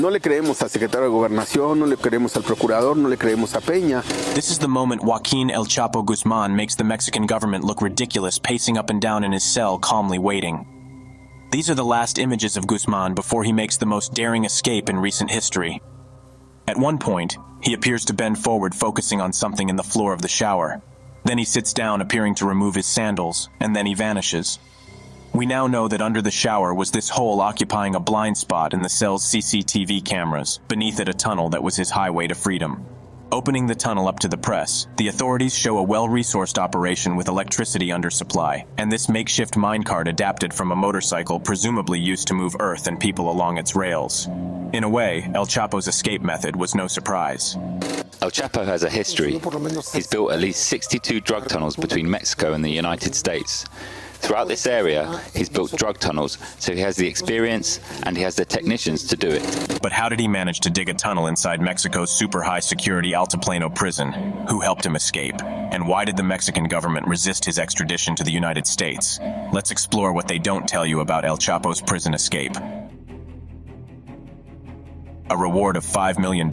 No le creemos al secretario de Gobernación, no le creemos al procurador, no le creemos a Peña. This is the moment Joaquin El Chapo Guzman makes the Mexican government look ridiculous, pacing up and down in his cell, calmly waiting. These are the last images of Guzman before he makes the most daring escape in recent history. At one point, he appears to bend forward, focusing on something in the floor of the shower. Then he sits down, appearing to remove his sandals, and then he vanishes. We now know that under the shower was this hole occupying a blind spot in the cell's CCTV cameras, beneath it a tunnel that was his highway to freedom. Opening the tunnel up to the press, the authorities show a well-resourced operation with electricity undersupply, and this makeshift minecart adapted from a motorcycle presumably used to move earth and people along its rails. In a way, El Chapo's escape method was no surprise. El Chapo has a history. He's built at least 62 drug tunnels between Mexico and the United States. Throughout this area, he's built drug tunnels, so he has the experience and he has the technicians to do it. But how did he manage to dig a tunnel inside Mexico's super high-security Altiplano prison? Who helped him escape? And why did the Mexican government resist his extradition to the United States? Let's explore what they don't tell you about El Chapo's prison escape. A reward of $5 million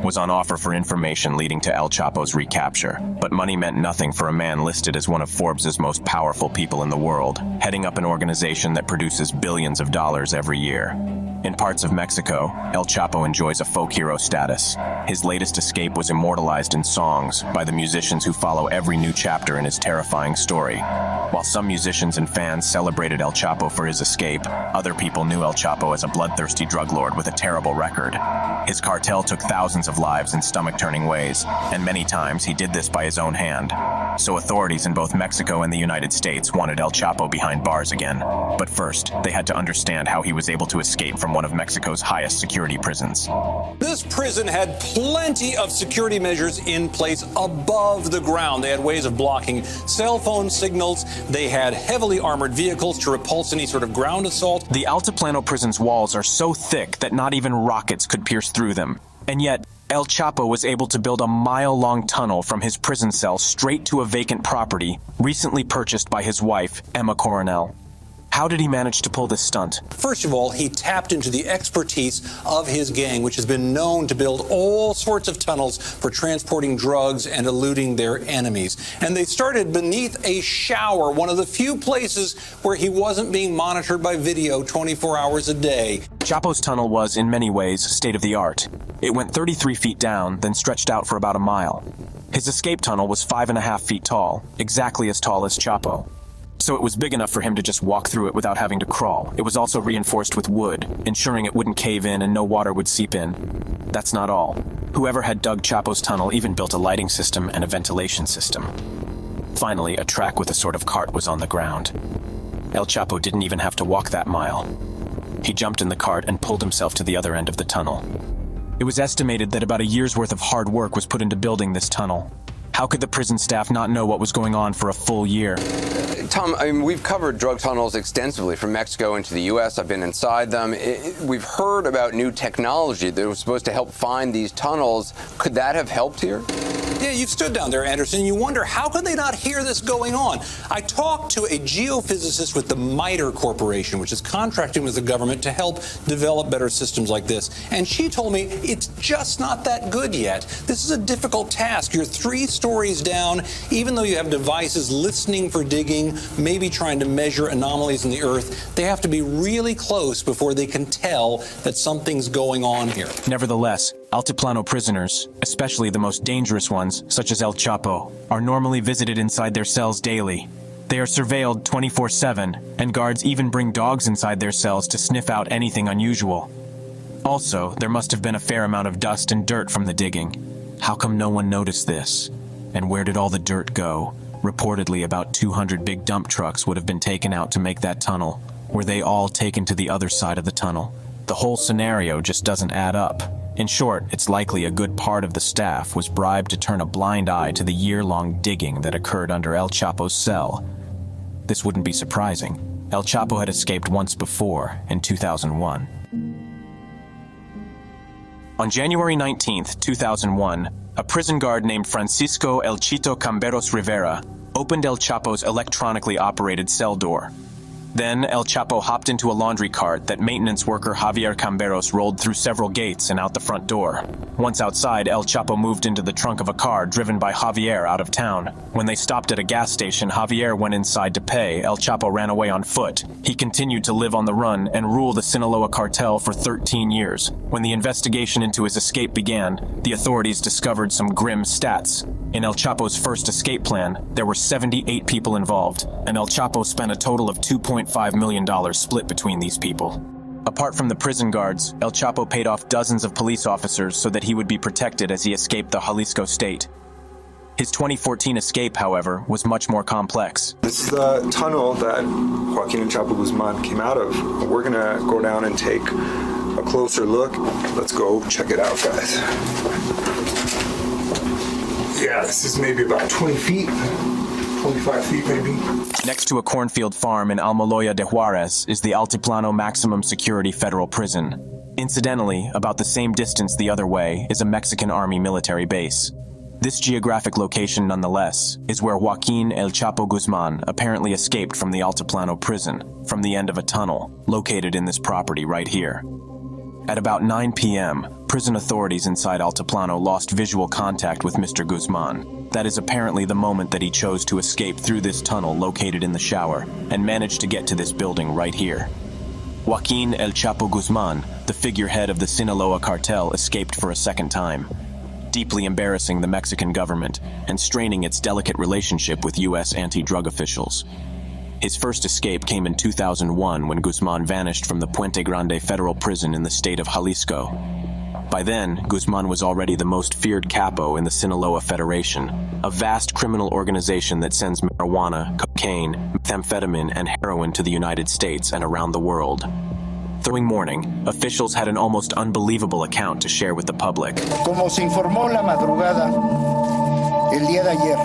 was on offer for information leading to El Chapo's recapture. But money meant nothing for a man listed as one of Forbes' most powerful people in the world, heading up an organization that produces billions of dollars every year. In parts of Mexico, El Chapo enjoys a folk hero status. His latest escape was immortalized in songs by the musicians who follow every new chapter in his terrifying story. While some musicians and fans celebrated El Chapo for his escape, other people knew El Chapo as a bloodthirsty drug lord with a terrible record. His cartel took thousands of lives in stomach-turning ways, and many times he did this by his own hand. So authorities in both Mexico and the United States wanted El Chapo behind bars again. But first, they had to understand how he was able to escape from one of Mexico's highest security prisons. This prison had plenty of security measures in place above the ground. They had ways of blocking cell phone signals. They had heavily armored vehicles to repulse any sort of ground assault. The Altiplano prison's walls are so thick that not even rockets could pierce through them. And yet, El Chapo was able to build a mile-long tunnel from his prison cell straight to a vacant property recently purchased by his wife, Emma Coronel. How did he manage to pull this stunt? First of all, he tapped into the expertise of his gang, which has been known to build all sorts of tunnels for transporting drugs and eluding their enemies. And they started beneath a shower, one of the few places where he wasn't being monitored by video 24 hours a day. Chapo's tunnel was, in many ways, state-of-the-art. It went 33 feet down, then stretched out for about a mile. His escape tunnel was 5.5 feet tall, exactly as tall as Chapo. So it was big enough for him to just walk through it without having to crawl. It was also reinforced with wood, ensuring it wouldn't cave in and no water would seep in. That's not all. Whoever had dug Chapo's tunnel even built a lighting system and a ventilation system. Finally, a track with a sort of cart was on the ground. El Chapo didn't even have to walk that mile. He jumped in the cart and pulled himself to the other end of the tunnel. It was estimated that about a year's worth of hard work was put into building this tunnel. How could the prison staff not know what was going on for a full year? Tom, I mean, we've covered drug tunnels extensively from Mexico into the U.S. I've been inside them. We've heard about new technology that was supposed to help find these tunnels. Could that have helped here? Yeah, you've stood down there, Anderson. You wonder, how could they not hear this going on? I talked to a geophysicist with the MITRE Corporation, which is contracting with the government to help develop better systems like this. And she told me it's just not that good yet. This is a difficult task. You're 3 stories down, even though you have devices listening for digging, maybe trying to measure anomalies in the earth. They have to be really close before they can tell that something's going on here. Nevertheless, Altiplano prisoners, especially the most dangerous ones, such as El Chapo, are normally visited inside their cells daily. They are surveilled 24/7, and guards even bring dogs inside their cells to sniff out anything unusual. Also, there must have been a fair amount of dust and dirt from the digging. How come no one noticed this? And where did all the dirt go? Reportedly, about 200 big dump trucks would have been taken out to make that tunnel. Were they all taken to the other side of the tunnel? The whole scenario just doesn't add up. In short, it's likely a good part of the staff was bribed to turn a blind eye to the year-long digging that occurred under El Chapo's cell. This wouldn't be surprising. El Chapo had escaped once before, in 2001. On January 19, 2001, a prison guard named Francisco El Chito Camberos Rivera opened El Chapo's electronically operated cell door. Then, El Chapo hopped into a laundry cart that maintenance worker Javier Camberos rolled through several gates and out the front door. Once outside, El Chapo moved into the trunk of a car driven by Javier out of town. When they stopped at a gas station, Javier went inside to pay. El Chapo ran away on foot. He continued to live on the run and rule the Sinaloa cartel for 13 years. When the investigation into his escape began, the authorities discovered some grim stats. In El Chapo's first escape plan, there were 78 people involved, and El Chapo spent a total of $2.5 million split between these people. Apart from the prison guards, El Chapo paid off dozens of police officers so that he would be protected as he escaped the Jalisco state. His 2014 escape, however, was much more complex. This is the tunnel that Joaquin and Chapo Guzman came out of. We're gonna go down and take a closer look. Let's go check it out, guys. Yeah, this is maybe about 20 feet, 25 feet maybe. Next to a cornfield farm in Almoloya de Juarez is the Altiplano Maximum Security Federal Prison. Incidentally, about the same distance the other way is a Mexican Army military base. This geographic location, nonetheless, is where Joaquin El Chapo Guzman apparently escaped from the Altiplano prison from the end of a tunnel located in this property right here. At about 9 p.m., prison authorities inside Altiplano lost visual contact with Mr. Guzman. That is apparently the moment that he chose to escape through this tunnel located in the shower and managed to get to this building right here. Joaquin El Chapo Guzman, the figurehead of the Sinaloa cartel, escaped for a second time, deeply embarrassing the Mexican government and straining its delicate relationship with U.S. anti-drug officials. His first escape came in 2001 when Guzman vanished from the Puente Grande federal prison in the state of Jalisco. By then, Guzman was already the most feared capo in the Sinaloa Federation, a vast criminal organization that sends marijuana, cocaine, methamphetamine, and heroin to the United States and around the world. The following morning, officials had an almost unbelievable account to share with the public. Como se informó la madrugada, el día de ayer,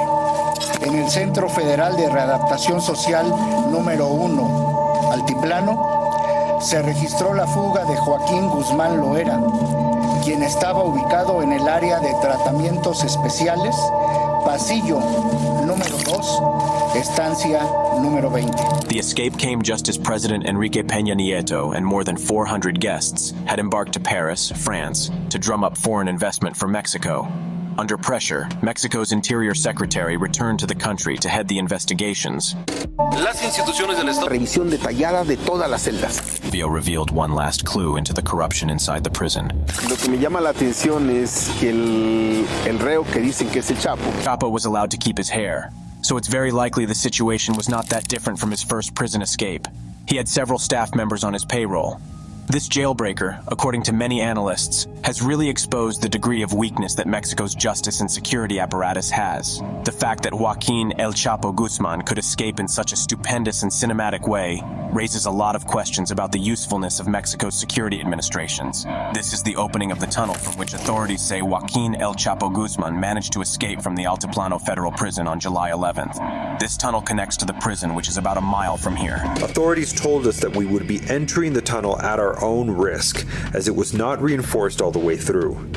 en el Centro Federal de Readaptación Social número 1, Altiplano, se registró la fuga de Joaquín Guzmán Loera, quien estaba ubicado en el área de tratamientos especiales, pasillo número 2, estancia número 20. The escape came just as President Enrique Peña Nieto and more than 400 guests had embarked to Paris, France, to drum up foreign investment for Mexico. Under pressure, Mexico's Interior Secretary returned to the country to head the investigations. Revisión detallada de todas las celdas. Vio revealed one last clue into the corruption inside the prison. Lo que me llama la atención es que el reo que dicen que es el Chapo. Chapo was allowed to keep his hair, so it's very likely the situation was not that different from his first prison escape. He had several staff members on his payroll. This jailbreaker, according to many analysts, has really exposed the degree of weakness that Mexico's justice and security apparatus has. The fact that Joaquin El Chapo Guzman could escape in such a stupendous and cinematic way raises a lot of questions about the usefulness of Mexico's security administrations. This is the opening of the tunnel from which authorities say Joaquin El Chapo Guzman managed to escape from the Altiplano Federal Prison on July 11th. This tunnel connects to the prison, which is about a mile from here. Authorities told us that we would be entering the tunnel at our own risk, as it was not reinforced all the way through.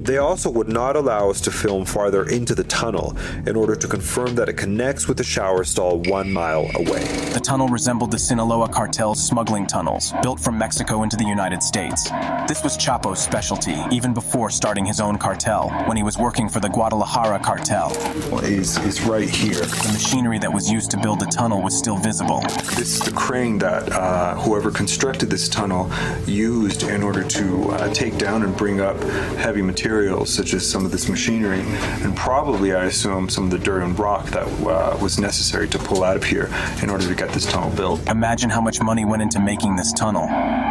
They also would not allow us to film farther into the tunnel in order to confirm that it connects with the shower stall 1 mile away. The tunnel resembled the Sinaloa cartel's smuggling tunnels, built from Mexico into the United States. This was Chapo's specialty, even before starting his own cartel, when he was working for the Guadalajara cartel. Is right here. The machinery that was used to build the tunnel was still visible. This is the crane that whoever constructed this tunnel used in order to take down and bring up heavy materials such as some of this machinery and probably, I assume, some of the dirt and rock that was necessary to pull out of here in order to get this tunnel built. Imagine how much money went into making this tunnel.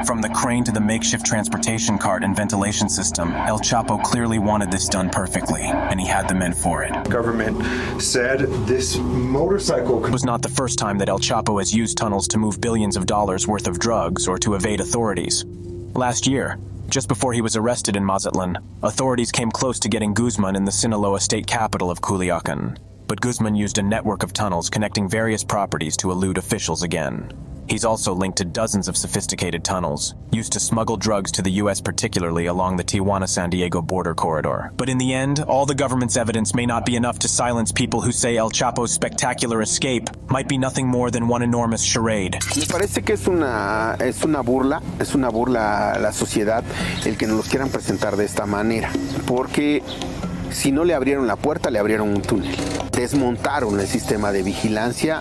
From the crane to the makeshift transportation cart and ventilation system, El Chapo clearly wanted this done perfectly, and he had the men for it. The government said this motorcycle It was not the first time that El Chapo has used tunnels to move billions of dollars worth of drugs or to evade authorities. Last year, just before he was arrested in Mazatlan, authorities came close to getting Guzman in the Sinaloa state capital of Culiacan. But Guzman used a network of tunnels connecting various properties to elude officials again. He's also linked to dozens of sophisticated tunnels, used to smuggle drugs to the US, particularly along the Tijuana-San Diego border corridor. But in the end, all the government's evidence may not be enough to silence people who say El Chapo's spectacular escape might be nothing more than one enormous charade. Me parece que es una burla a la sociedad el que nos los quieran presentar de esta manera, porque si no le abrieron la puerta, le abrieron un túnel. Desmontaron el sistema de vigilancia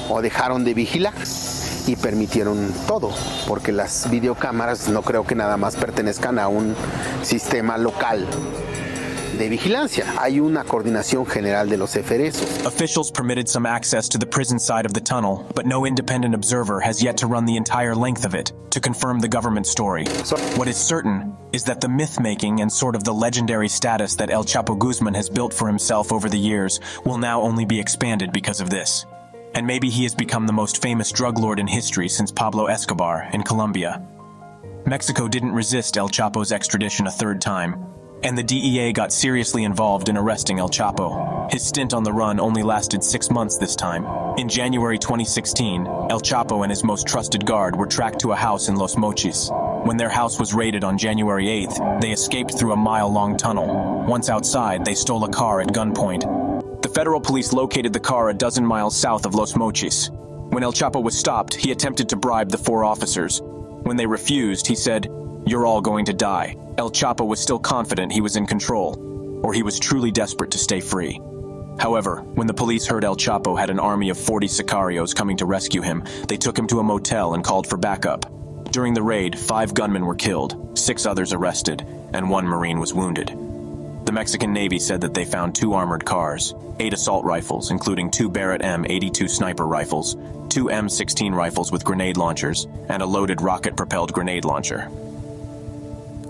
o dejaron de vigilar y permitieron todo, porque las videocámaras no creo que nada más pertenezcan a un sistema local de vigilancia. Hay una coordinación general de los eferesos. Officials permitted some access to the prison side of the tunnel, but no independent observer has yet to run the entire length of it to confirm the government story. What is certain is that the myth-making and sort of the legendary status that El Chapo Guzman has built for himself over the years will now only be expanded because of this. And maybe he has become the most famous drug lord in history since Pablo Escobar in Colombia. Mexico didn't resist El Chapo's extradition a third time, and the DEA got seriously involved in arresting El Chapo. His stint on the run only lasted 6 months this time. In January 2016, El Chapo and his most trusted guard were tracked to a house in Los Mochis. When their house was raided on January 8th, they escaped through a mile-long tunnel. Once outside, they stole a car at gunpoint. The federal police located the car a dozen miles south of Los Mochis. When El Chapo was stopped, he attempted to bribe the 4 officers. When they refused, he said, "You're all going to die." El Chapo was still confident he was in control, or he was truly desperate to stay free. However, when the police heard El Chapo had an army of 40 sicarios coming to rescue him, they took him to a motel and called for backup. During the raid, 5 gunmen were killed, 6 others arrested, and 1 Marine was wounded. The Mexican Navy said that they found 2 armored cars, 8 assault rifles, including 2 Barrett M82 sniper rifles, 2 M16 rifles with grenade launchers, and a loaded rocket-propelled grenade launcher.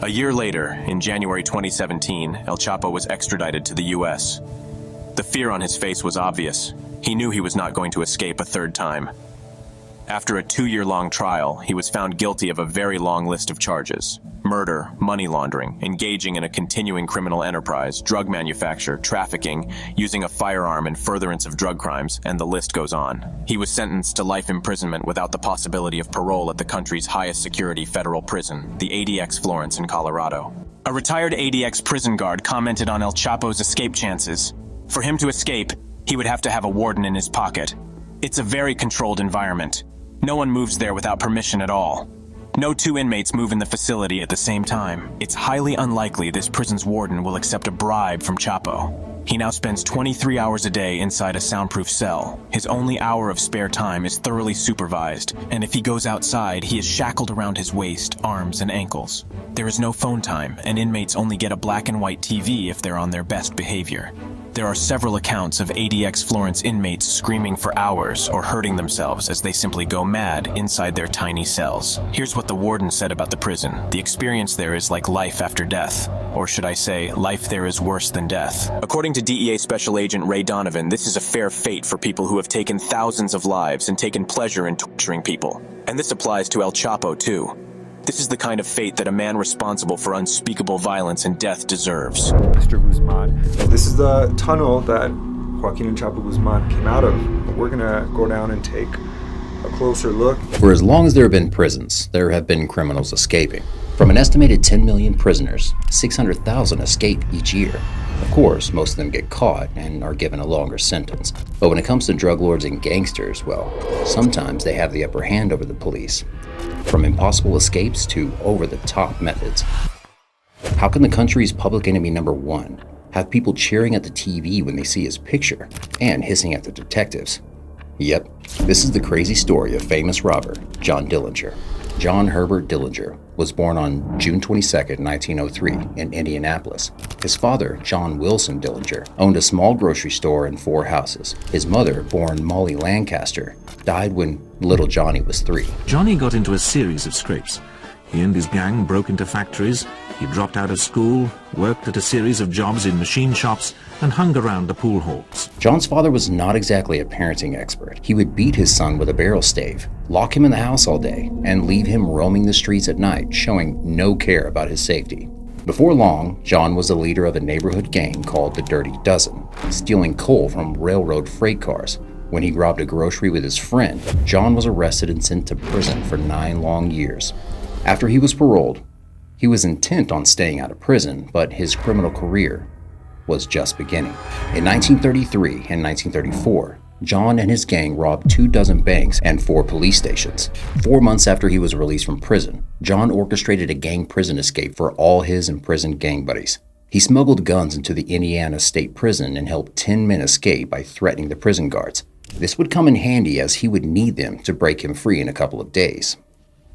A year later, in January 2017, El Chapo was extradited to the US. The fear on his face was obvious. He knew he was not going to escape a third time. After a 2-year-long trial, he was found guilty of a very long list of charges: murder, money laundering, engaging in a continuing criminal enterprise, drug manufacture, trafficking, using a firearm in furtherance of drug crimes, and the list goes on. He was sentenced to life imprisonment without the possibility of parole at the country's highest security federal prison, the ADX Florence in Colorado. A retired ADX prison guard commented on El Chapo's escape chances. For him to escape, he would have to have a warden in his pocket. It's a very controlled environment. No one moves there without permission at all. No 2 inmates move in the facility at the same time. It's highly unlikely this prison's warden will accept a bribe from Chapo. He now spends 23 hours a day inside a soundproof cell. His only hour of spare time is thoroughly supervised, and if he goes outside, he is shackled around his waist, arms, and ankles. There is no phone time, and inmates only get a black and white TV if they're on their best behavior. There are several accounts of ADX Florence inmates screaming for hours or hurting themselves as they simply go mad inside their tiny cells. Here's what the warden said about the prison. The experience there is like life after death. Or should I say, life there is worse than death. According to DEA Special Agent Ray Donovan, this is a fair fate for people who have taken thousands of lives and taken pleasure in torturing people. And this applies to El Chapo, too. This is the kind of fate that a man responsible for unspeakable violence and death deserves. Mr. Guzman, this is the tunnel that Joaquin and Chapo Guzman came out of. We're gonna go down and take a closer look. For as long as there have been prisons, there have been criminals escaping. From an estimated 10 million prisoners, 600,000 escape each year. Of course, most of them get caught and are given a longer sentence. But when it comes to drug lords and gangsters, well, sometimes they have the upper hand over the police. From impossible escapes to over-the-top methods. How can the country's public enemy number 1 have people cheering at the TV when they see his picture and hissing at the detectives? Yep, this is the crazy story of famous robber John Dillinger. John Herbert Dillinger was born on June 22, 1903 in Indianapolis. His father, John Wilson Dillinger, owned a small grocery store and 4 houses. His mother, born Molly Lancaster, died when little Johnny was 3. Johnny got into a series of scrapes. He and his gang broke into factories, he dropped out of school, worked at a series of jobs in machine shops, and hung around the pool halls. John's father was not exactly a parenting expert. He would beat his son with a barrel stave, lock him in the house all day, and leave him roaming the streets at night, showing no care about his safety. Before long, John was the leader of a neighborhood gang called the Dirty Dozen, stealing coal from railroad freight cars. When he robbed a grocery with his friend, John was arrested and sent to prison for 9 long years. After he was paroled, he was intent on staying out of prison, but his criminal career was just beginning. In 1933 and 1934, John and his gang robbed 24 banks and 4 police stations. 4 months after he was released from prison, John orchestrated a gang prison escape for all his imprisoned gang buddies. He smuggled guns into the Indiana State Prison and helped 10 men escape by threatening the prison guards. This would come in handy as he would need them to break him free in a couple of days.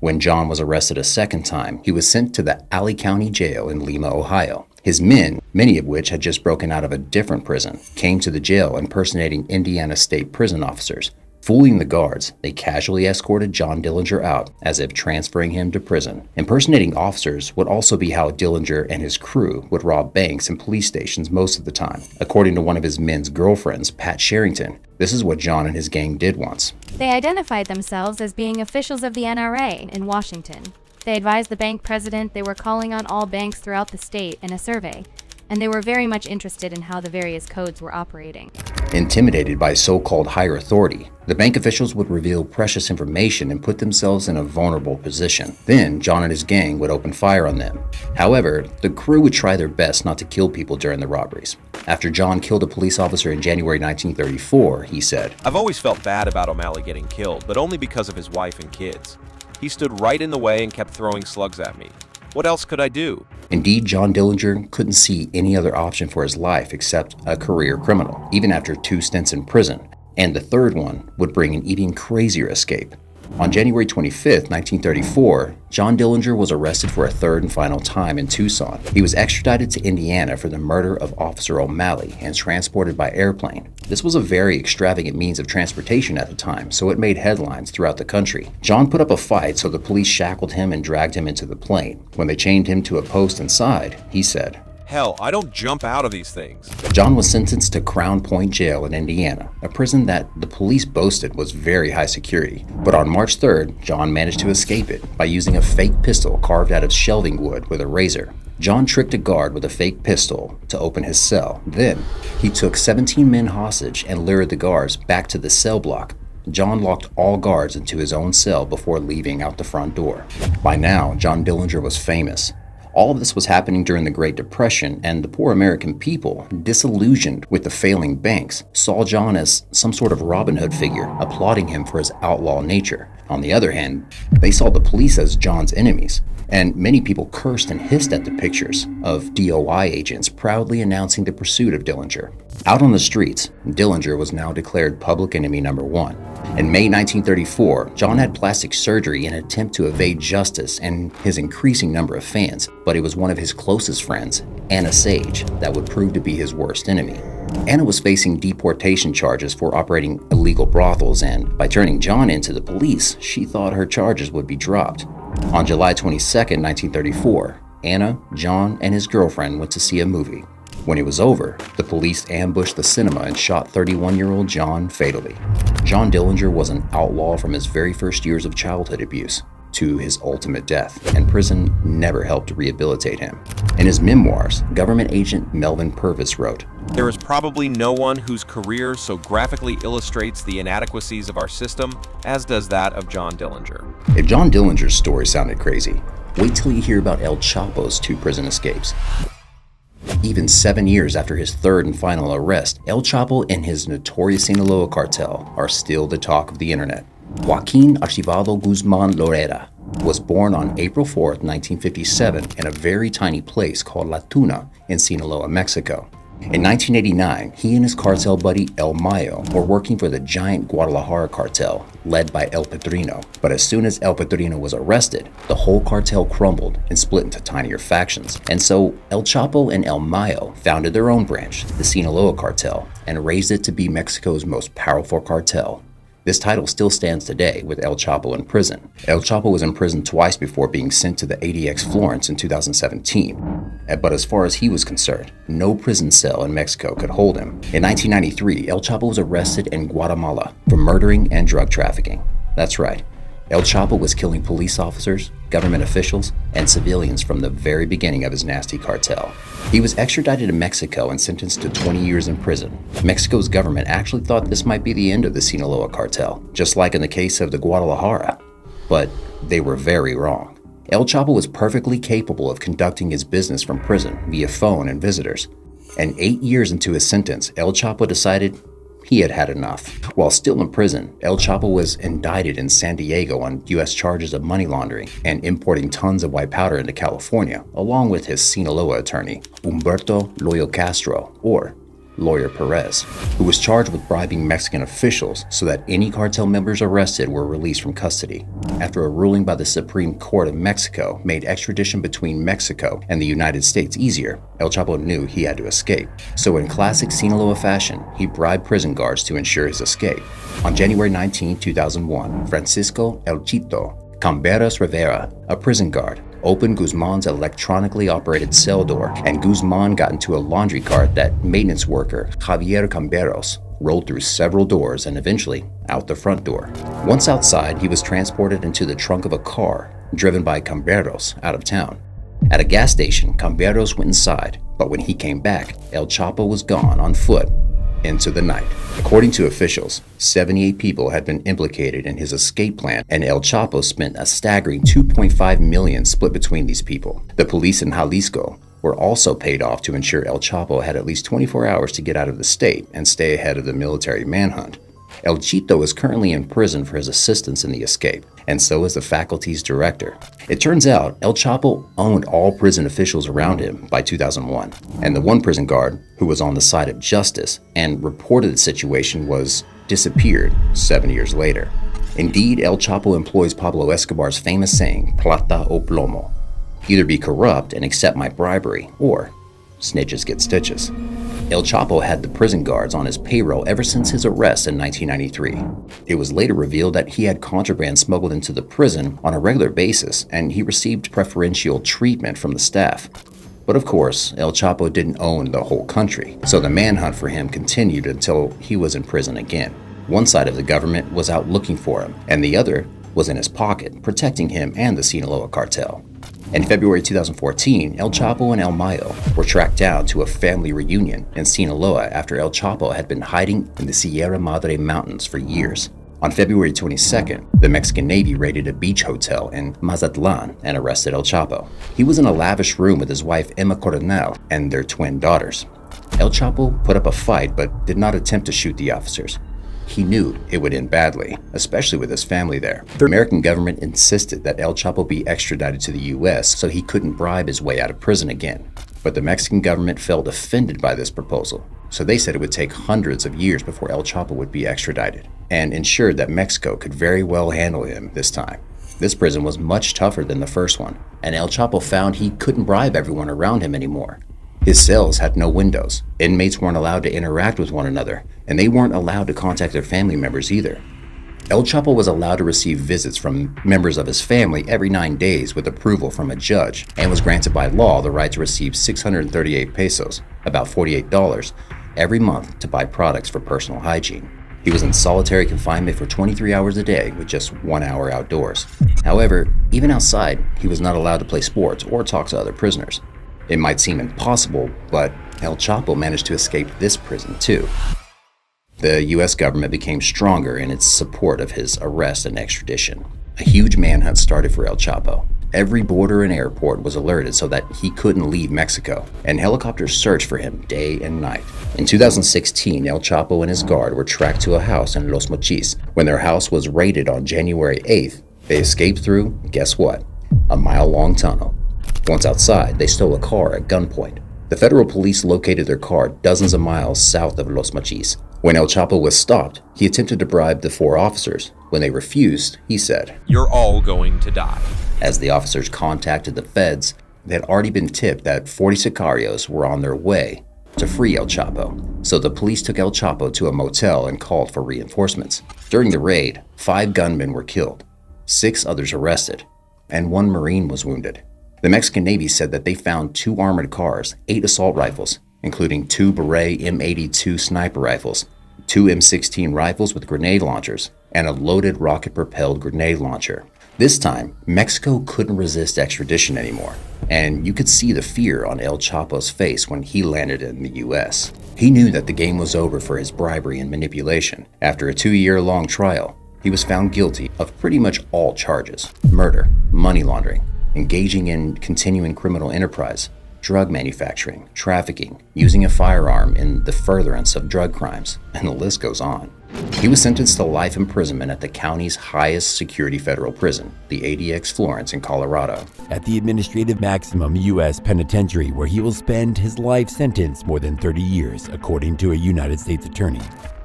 When John was arrested a second time, he was sent to the Alley County Jail in Lima, Ohio. His men, many of which had just broken out of a different prison, came to the jail impersonating Indiana State Prison officers. Fooling the guards, they casually escorted John Dillinger out as if transferring him to prison. Impersonating officers would also be how Dillinger and his crew would rob banks and police stations most of the time. According to one of his men's girlfriends, Pat Sherrington, this is what John and his gang did once. They identified themselves as being officials of the NRA in Washington. They advised the bank president they were calling on all banks throughout the state in a survey, and they were very much interested in how the various codes were operating. Intimidated by so-called higher authority, the bank officials would reveal precious information and put themselves in a vulnerable position. Then, John and his gang would open fire on them. However, the crew would try their best not to kill people during the robberies. After John killed a police officer in January 1934, he said, "I've always felt bad about O'Malley getting killed, but only because of his wife and kids. He stood right in the way and kept throwing slugs at me. What else could I do?" Indeed, John Dillinger couldn't see any other option for his life except a career criminal, even after 2 stints in prison, and the third one would bring an even crazier escape. On January 25, 1934, John Dillinger was arrested for a third and final time in Tucson. He was extradited to Indiana for the murder of Officer O'Malley and transported by airplane. This was a very extravagant means of transportation at the time, so it made headlines throughout the country. John put up a fight, so the police shackled him and dragged him into the plane. When they chained him to a post inside, he said, "Hell, I don't jump out of these things." John was sentenced to Crown Point Jail in Indiana, a prison that the police boasted was very high security. But on March 3rd, John managed to escape it by using a fake pistol carved out of shelving wood with a razor. John tricked a guard with a fake pistol to open his cell. Then, he took 17 men hostage and lured the guards back to the cell block. John locked all guards into his own cell before leaving out the front door. By now, John Dillinger was famous. All of this was happening during the Great Depression, and the poor American people, disillusioned with the failing banks, saw John as some sort of Robin Hood figure, applauding him for his outlaw nature. On the other hand, they saw the police as John's enemies, and many people cursed and hissed at the pictures of DOI agents proudly announcing the pursuit of Dillinger. Out on the streets, Dillinger was now declared public enemy number 1. In May 1934, John had plastic surgery in an attempt to evade justice and his increasing number of fans, but it was one of his closest friends, Anna Sage, that would prove to be his worst enemy. Anna was facing deportation charges for operating illegal brothels, and by turning John into the police, she thought her charges would be dropped. On July 22, 1934, Anna, John, and his girlfriend went to see a movie. When it was over, the police ambushed the cinema and shot 31-year-old John fatally. John Dillinger was an outlaw from his very first years of childhood abuse to his ultimate death, and prison never helped rehabilitate him. In his memoirs, government agent Melvin Purvis wrote, "There is probably no one whose career so graphically illustrates the inadequacies of our system as does that of John Dillinger." If John Dillinger's story sounded crazy, wait till you hear about El Chapo's 2 prison escapes. Even 7 years after his third and final arrest, El Chapo and his notorious Sinaloa cartel are still the talk of the internet. Joaquin Archivado Guzman Lorera was born on April 4, 1957 in a very tiny place called La Tuna in Sinaloa, Mexico. In 1989, he and his cartel buddy El Mayo were working for the giant Guadalajara cartel, led by El Padrino. But as soon as El Padrino was arrested, the whole cartel crumbled and split into tinier factions. And so El Chapo and El Mayo founded their own branch, the Sinaloa cartel, and raised it to be Mexico's most powerful cartel. This title still stands today with El Chapo in prison. El Chapo was in prison twice before being sent to the ADX Florence in 2017. But as far as he was concerned, no prison cell in Mexico could hold him. In 1993, El Chapo was arrested in Guatemala for murdering and drug trafficking. That's right. El Chapo was killing police officers, government officials, and civilians from the very beginning of his nasty cartel. He was extradited to Mexico and sentenced to 20 years in prison. Mexico's government actually thought this might be the end of the Sinaloa cartel, just like in the case of the Guadalajara. But they were very wrong. El Chapo was perfectly capable of conducting his business from prison via phone and visitors. And 8 years into his sentence, El Chapo decided he had had enough. While still in prison, El Chapo was indicted in San Diego on U.S. charges of money laundering and importing tons of white powder into California, along with his Sinaloa attorney, Humberto Loyo Castro, or Lawyer Perez, who was charged with bribing Mexican officials so that any cartel members arrested were released from custody. After a ruling by the Supreme Court of Mexico made extradition between Mexico and the United States easier, El Chapo knew he had to escape. So in classic Sinaloa fashion, he bribed prison guards to ensure his escape. On January 19, 2001, Francisco El Chito Camberos Rivera, a prison guard, opened Guzman's electronically operated cell door, and Guzman got into a laundry cart that maintenance worker Javier Camberos rolled through several doors and eventually out the front door. Once outside, he was transported into the trunk of a car driven by Camberos out of town. At a gas station, Camberos went inside, but when he came back, El Chapo was gone on foot into the night. According to officials, 78 people had been implicated in his escape plan, and El Chapo spent a staggering $2.5 million split between these people. The police in Jalisco were also paid off to ensure El Chapo had at least 24 hours to get out of the state and stay ahead of the military manhunt. El Chito is currently in prison for his assistance in the escape, and so is the faculty's director. It turns out El Chapo owned all prison officials around him by 2001, and the one prison guard who was on the side of justice and reported the situation was disappeared 7 years later. Indeed, El Chapo employs Pablo Escobar's famous saying, plata o plomo. Either be corrupt and accept my bribery, or snitches get stitches. El Chapo had the prison guards on his payroll ever since his arrest in 1993. It was later revealed that he had contraband smuggled into the prison on a regular basis, and he received preferential treatment from the staff. But of course, El Chapo didn't own the whole country, so the manhunt for him continued until he was in prison again. One side of the government was out looking for him, and the other was in his pocket, protecting him and the Sinaloa cartel. In February 2014, El Chapo and El Mayo were tracked down to a family reunion in Sinaloa after El Chapo had been hiding in the Sierra Madre Mountains for years. On February 22nd, the Mexican Navy raided a beach hotel in Mazatlan and arrested El Chapo. He was in a lavish room with his wife Emma Coronel and their twin daughters. El Chapo put up a fight but did not attempt to shoot the officers. He knew it would end badly, especially with his family there. The American government insisted that El Chapo be extradited to the U.S. so he couldn't bribe his way out of prison again. But the Mexican government felt offended by this proposal, so they said it would take hundreds of years before El Chapo would be extradited, and ensured that Mexico could very well handle him this time. This prison was much tougher than the first one, and El Chapo found he couldn't bribe everyone around him anymore. His cells had no windows. Inmates weren't allowed to interact with one another, and they weren't allowed to contact their family members either. El Chapo was allowed to receive visits from members of his family every 9 days with approval from a judge, and was granted by law the right to receive 638 pesos, about $48, every month to buy products for personal hygiene. He was in solitary confinement for 23 hours a day with just 1 hour outdoors. However, even outside, he was not allowed to play sports or talk to other prisoners. It might seem impossible, but El Chapo managed to escape this prison too. The U.S. government became stronger in its support of his arrest and extradition. A huge manhunt started for El Chapo. Every border and airport was alerted so that he couldn't leave Mexico, and helicopters searched for him day and night. In 2016, El Chapo and his guard were tracked to a house in Los Mochis. When their house was raided on January 8th, they escaped through, guess what? A mile-long tunnel. Once outside, they stole a car at gunpoint. The federal police located their car dozens of miles south of Los Mochis. When El Chapo was stopped, he attempted to bribe the 4 officers. When they refused, he said, "You're all going to die." As the officers contacted the feds, they had already been tipped that 40 sicarios were on their way to free El Chapo. So the police took El Chapo to a motel and called for reinforcements. During the raid, 5 gunmen were killed, 6 others arrested, and 1 Marine was wounded. The Mexican Navy said that they found 2 armored cars, 8 assault rifles, including 2 Beret M82 sniper rifles, 2 M16 rifles with grenade launchers, and a loaded rocket-propelled grenade launcher. This time, Mexico couldn't resist extradition anymore, and you could see the fear on El Chapo's face when he landed in the US. He knew that the game was over for his bribery and manipulation. After a 2-year-long trial, he was found guilty of pretty much all charges: murder, money laundering, engaging in continuing criminal enterprise, drug manufacturing, trafficking, using a firearm in the furtherance of drug crimes, and the list goes on. He was sentenced to life imprisonment at the county's highest security federal prison, the ADX Florence in Colorado. At the administrative maximum U.S. penitentiary, where he will spend his life sentence more than 30 years, according to a United States attorney.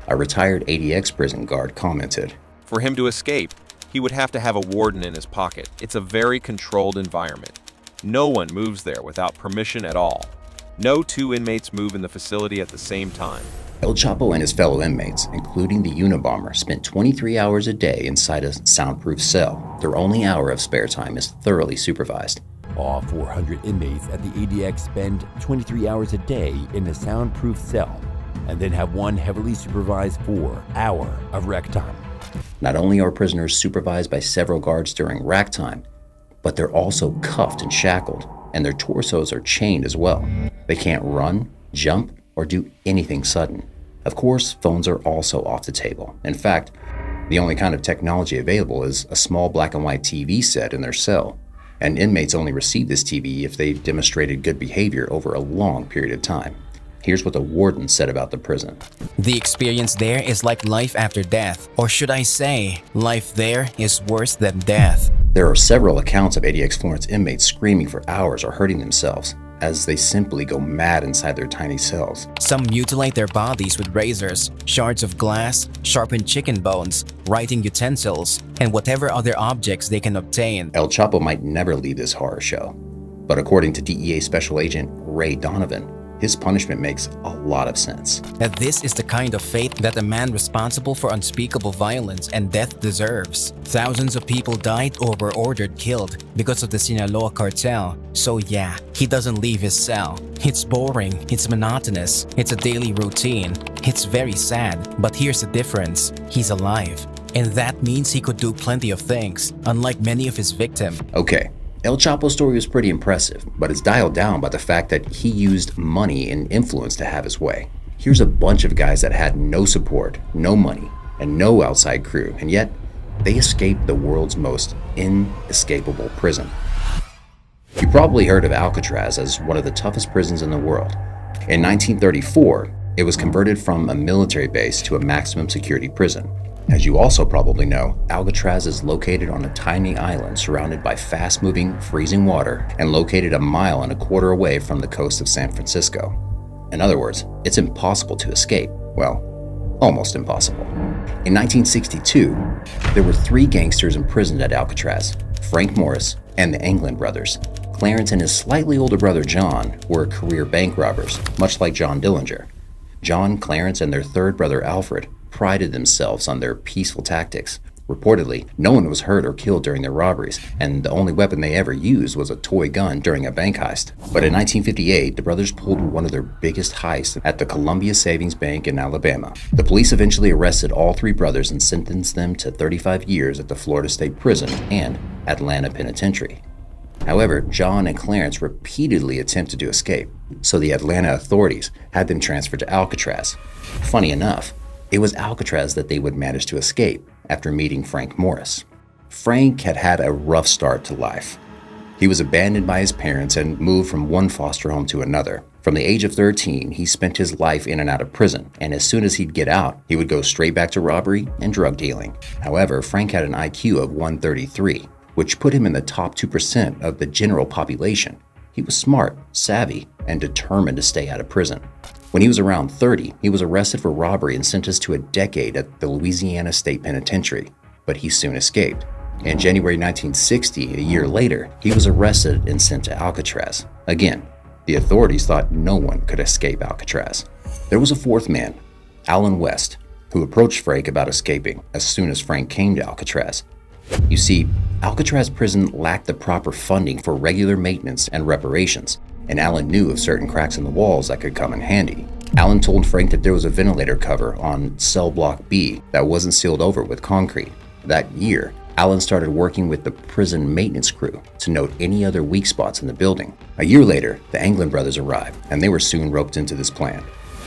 A retired ADX prison guard commented, For him to escape, he would have to have a warden in his pocket. It's a very controlled environment. No one moves there without permission at all. No 2 inmates move in the facility at the same time. El Chapo and his fellow inmates, including the Unabomber, spent 23 hours a day inside a soundproof cell. Their only hour of spare time is thoroughly supervised. All 400 inmates at the ADX spend 23 hours a day in a soundproof cell, and then have one heavily supervised 4-hour of rec time. Not only are prisoners supervised by several guards during rack time, but they're also cuffed and shackled, and their torsos are chained as well. They can't run, jump, or do anything sudden. Of course, phones are also off the table. In fact, the only kind of technology available is a small black and white TV set in their cell, and inmates only receive this TV if they've demonstrated good behavior over a long period of time. Here's what the warden said about the prison. The experience there is like life after death, or should I say, life there is worse than death. There are several accounts of ADX Florence inmates screaming for hours or hurting themselves, as they simply go mad inside their tiny cells. Some mutilate their bodies with razors, shards of glass, sharpened chicken bones, writing utensils, and whatever other objects they can obtain. El Chapo might never leave this horror show, but according to DEA Special Agent Ray Donovan, his punishment makes a lot of sense. That this is the kind of fate that a man responsible for unspeakable violence and death deserves. Thousands of people died or were ordered killed because of the Sinaloa cartel. So yeah, he doesn't leave his cell. It's boring, it's monotonous, it's a daily routine. It's very sad, but here's the difference. He's alive. And that means he could do plenty of things, unlike many of his victims. Okay. El Chapo's story was pretty impressive, but it's dialed down by the fact that he used money and influence to have his way. Here's a bunch of guys that had no support, no money, and no outside crew, and yet they escaped the world's most inescapable prison. You probably heard of Alcatraz as one of the toughest prisons in the world. In 1934, it was converted from a military base to a maximum security prison. As you also probably know, Alcatraz is located on a tiny island surrounded by fast-moving, freezing water and located 1.25 miles away from the coast of San Francisco. In other words, it's impossible to escape. Well, almost impossible. In 1962, there were 3 gangsters imprisoned at Alcatraz: Frank Morris and the England brothers. Clarence and his slightly older brother John were career bank robbers, much like John Dillinger. John, Clarence, and their third brother Alfred prided themselves on their peaceful tactics. Reportedly, no one was hurt or killed during their robberies, and the only weapon they ever used was a toy gun during a bank heist. But in 1958, the brothers pulled one of their biggest heists at the Columbia Savings Bank in Alabama. The police eventually arrested all 3 brothers and sentenced them to 35 years at the Florida State Prison and Atlanta Penitentiary. However, John and Clarence repeatedly attempted to escape, so the Atlanta authorities had them transferred to Alcatraz. Funny enough, it was Alcatraz that they would manage to escape after meeting Frank Morris. Frank had had a rough start to life. He was abandoned by his parents and moved from one foster home to another. From the age of 13, he spent his life in and out of prison, and as soon as he'd get out, he would go straight back to robbery and drug dealing. However, Frank had an IQ of 133, which put him in the top 2% of the general population. He was smart, savvy, and determined to stay out of prison. When he was around 30, he was arrested for robbery and sentenced to a decade at the Louisiana State Penitentiary, but he soon escaped. In January 1960, a year later, he was arrested and sent to Alcatraz. Again, the authorities thought no one could escape Alcatraz. There was a 4th man, Alan West, who approached Frank about escaping as soon as Frank came to Alcatraz. You see, Alcatraz prison lacked the proper funding for regular maintenance and reparations. and Allen knew of certain cracks in the walls that could come in handy. Allen told Frank that there was a ventilator cover on cell block B that wasn't sealed over with concrete. That year, Allen started working with the prison maintenance crew to note any other weak spots in the building. A year later, the Anglin brothers arrived, and they were soon roped into this plan.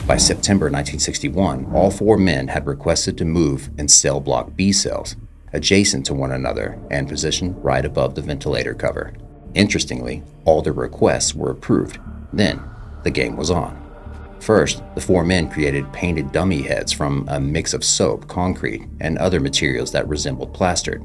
By September 1961, all 4 men had requested to move in cell block B cells, adjacent to one another and positioned right above the ventilator cover. Interestingly, all their requests were approved. Then, the game was on. First, the 4 men created painted dummy heads from a mix of soap, concrete, and other materials that resembled plaster.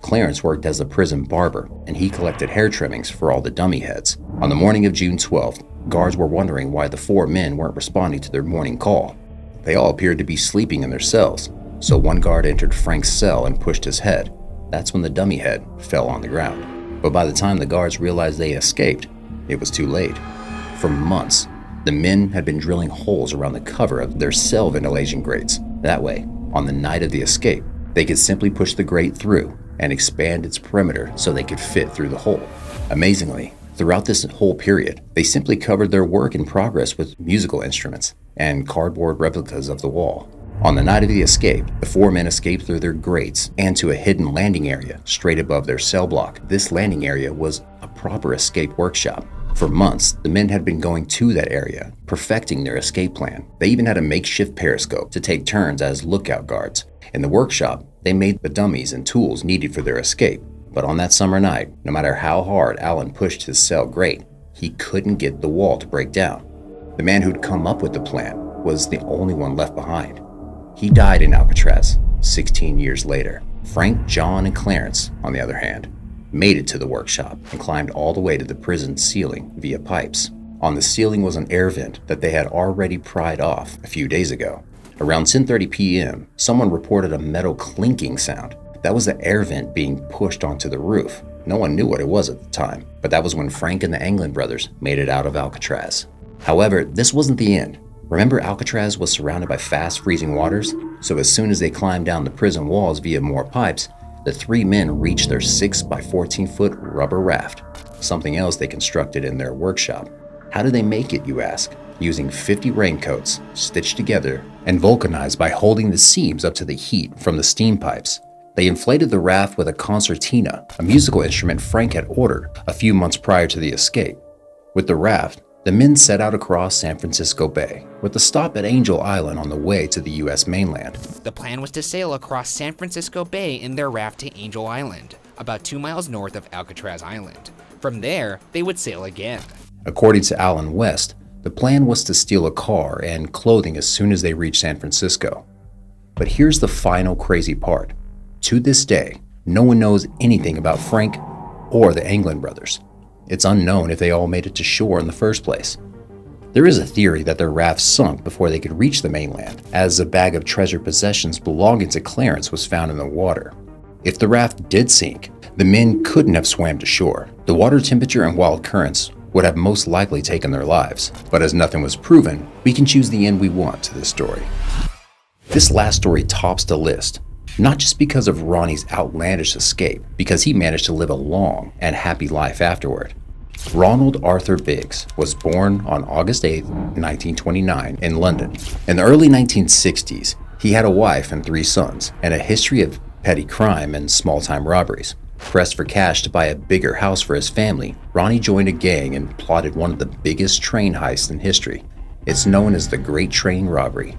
Clarence worked as a prison barber, and he collected hair trimmings for all the dummy heads. On the morning of June 12th, guards were wondering why the 4 men weren't responding to their morning call. They all appeared to be sleeping in their cells, so one guard entered Frank's cell and pushed his head. That's when the dummy head fell on the ground. But by the time the guards realized they escaped, it was too late. For months, the men had been drilling holes around the cover of their cell ventilation grates. That way, on the night of the escape, they could simply push the grate through and expand its perimeter so they could fit through the hole. Amazingly, throughout this whole period, they simply covered their work in progress with musical instruments and cardboard replicas of the wall. On the night of the escape, the 4 men escaped through their grates and to a hidden landing area straight above their cell block. This landing area was a proper escape workshop. For months, the men had been going to that area, perfecting their escape plan. They even had a makeshift periscope to take turns as lookout guards. In the workshop, they made the dummies and tools needed for their escape. But on that summer night, no matter how hard Allen pushed his cell grate, he couldn't get the wall to break down. The man who'd come up with the plan was the only one left behind. He died in Alcatraz 16 years later. Frank, John, and Clarence, on the other hand, made it to the workshop and climbed all the way to the prison ceiling via pipes. On the ceiling was an air vent that they had already pried off a few days ago. Around 10:30 p.m., someone reported a metal clinking sound. That was the air vent being pushed onto the roof. No one knew what it was at the time, but that was when Frank and the Anglin brothers made it out of Alcatraz. However, this wasn't the end. Remember, Alcatraz was surrounded by fast freezing waters? So as soon as they climbed down the prison walls via more pipes, the 3 men reached their 6 by 14-foot rubber raft, something else they constructed in their workshop. How did they make it, you ask? Using 50 raincoats stitched together and vulcanized by holding the seams up to the heat from the steam pipes. They inflated the raft with a concertina, a musical instrument Frank had ordered a few months prior to the escape. With the raft, the men set out across San Francisco Bay, with a stop at Angel Island on the way to the U.S. mainland. The plan was to sail across San Francisco Bay in their raft to Angel Island, about 2 miles north of Alcatraz Island. From there, they would sail again. According to Alan West, the plan was to steal a car and clothing as soon as they reached San Francisco. But here's the final crazy part. To this day, no one knows anything about Frank or the Anglin brothers. It's unknown if they all made it to shore in the first place. There is a theory that their raft sunk before they could reach the mainland, as a bag of treasured possessions belonging to Clarence was found in the water. If the raft did sink, the men couldn't have swam to shore. The water temperature and wild currents would have most likely taken their lives. But as nothing was proven, we can choose the end we want to this story. This last story tops the list, not just because of Ronnie's outlandish escape, because he managed to live a long and happy life afterward. Ronald Arthur Biggs was born on August 8, 1929 in London. In the early 1960s, he had a wife and 3 sons, and a history of petty crime and small-time robberies. Pressed for cash to buy a bigger house for his family, Ronnie joined a gang and plotted one of the biggest train heists in history. It's known as the Great Train Robbery.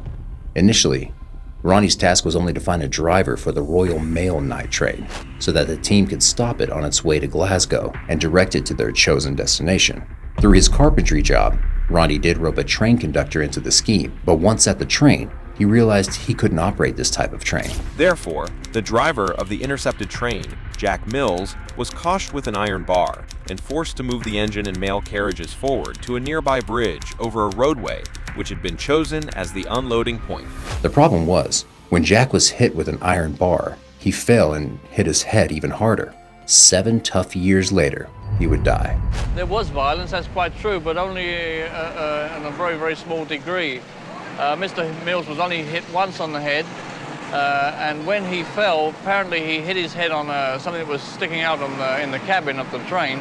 Initially, Ronnie's task was only to find a driver for the Royal Mail night train, so that the team could stop it on its way to Glasgow and direct it to their chosen destination. Through his carpentry job, Ronnie did rope a train conductor into the scheme, but once at the train, he realized he couldn't operate this type of train. Therefore, the driver of the intercepted train, Jack Mills, was caught with an iron bar and forced to move the engine and mail carriages forward to a nearby bridge over a roadway which had been chosen as the unloading point. The problem was, when Jack was hit with an iron bar, he fell and hit his head even harder. 7 tough years later, he would die. There was violence, that's quite true, but only in a very, very small degree. Mr. Mills was only hit once on the head, and when he fell, apparently he hit his head on something that was sticking out in the cabin of the train,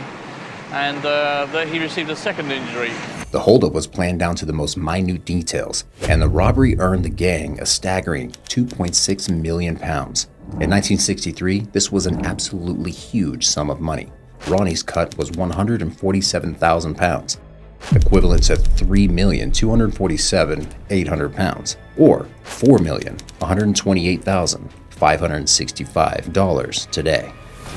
and that he received a second injury. The holdup was planned down to the most minute details, and the robbery earned the gang a staggering £2.6 million. In 1963, this was an absolutely huge sum of money. Ronnie's cut was £147,000, equivalent to £3,247,800, or $4,128,565 today.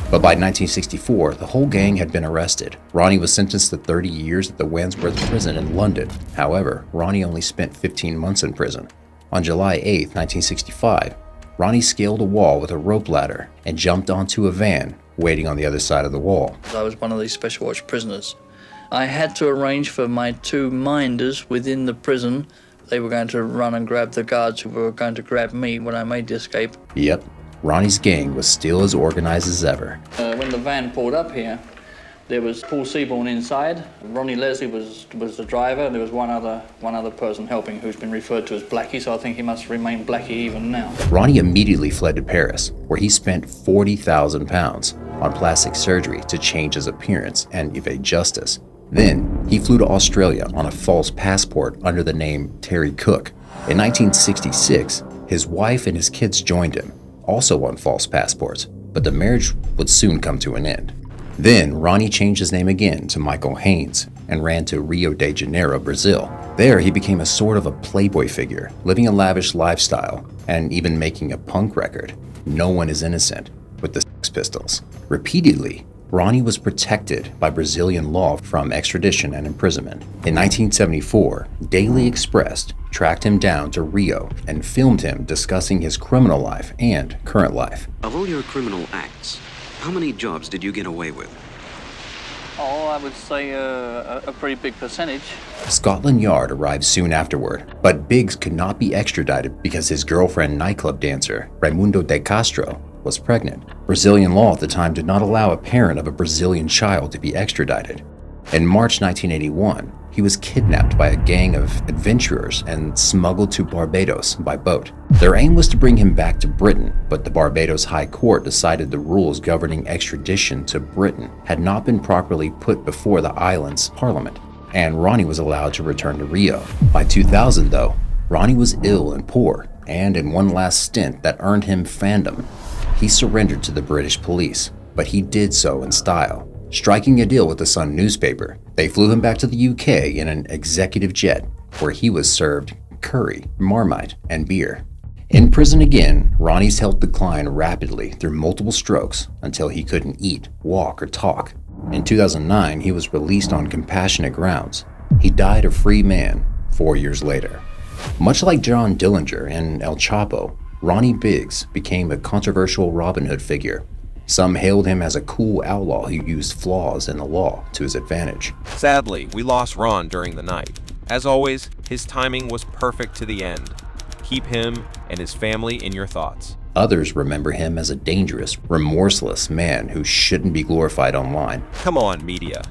But by 1964, the whole gang had been arrested. Ronnie was sentenced to 30 years at the Wandsworth prison in London. However, Ronnie only spent 15 months in prison. On July 8, 1965, Ronnie scaled a wall with a rope ladder and jumped onto a van waiting on the other side of the wall. I was one of these special watch prisoners. I had to arrange for my two minders within the prison. They were going to run and grab the guards who were going to grab me when I made the escape. Yep, Ronnie's gang was still as organized as ever. When the van pulled up here, there was Paul Seaborn inside. Ronnie Leslie was the driver, and there was one other person helping who's been referred to as Blackie, so I think he must remain Blackie even now. Ronnie immediately fled to Paris, where he spent £40,000 on plastic surgery to change his appearance and evade justice. Then, he flew to Australia on a false passport under the name Terry Cook. In 1966, his wife and his kids joined him, also on false passports, but the marriage would soon come to an end. Then, Ronnie changed his name again to Michael Haynes and ran to Rio de Janeiro, Brazil. There, he became a sort of a playboy figure, living a lavish lifestyle and even making a punk record, No One Is Innocent, with the Sex Pistols. Repeatedly, Ronnie was protected by Brazilian law from extradition and imprisonment. In 1974, Daily Express tracked him down to Rio and filmed him discussing his criminal life and current life. Of all your criminal acts, how many jobs did you get away with? Oh, I would say a pretty big percentage. Scotland Yard arrived soon afterward, but Biggs could not be extradited because his girlfriend nightclub dancer, Raimundo de Castro, was pregnant. Brazilian law at the time did not allow a parent of a Brazilian child to be extradited. In March 1981, he was kidnapped by a gang of adventurers and smuggled to Barbados by boat. Their aim was to bring him back to Britain, but the Barbados High Court decided the rules governing extradition to Britain had not been properly put before the island's parliament, and Ronnie was allowed to return to Rio. By 2000, though, Ronnie was ill and poor, and in one last stint that earned him fandom, he surrendered to the British police, but he did so in style, striking a deal with the Sun newspaper. They flew him back to the UK in an executive jet, where he was served curry, Marmite, and beer. In prison again, Ronnie's health declined rapidly through multiple strokes until he couldn't eat, walk, or talk. In 2009, he was released on compassionate grounds. He died a free man 4 years later. Much like John Dillinger and El Chapo, Ronnie Biggs became a controversial Robin Hood figure. Some hailed him as a cool outlaw who used flaws in the law to his advantage. Sadly, we lost Ron during the night. As always, his timing was perfect to the end. Keep him and his family in your thoughts. Others remember him as a dangerous, remorseless man who shouldn't be glorified online. Come on, media.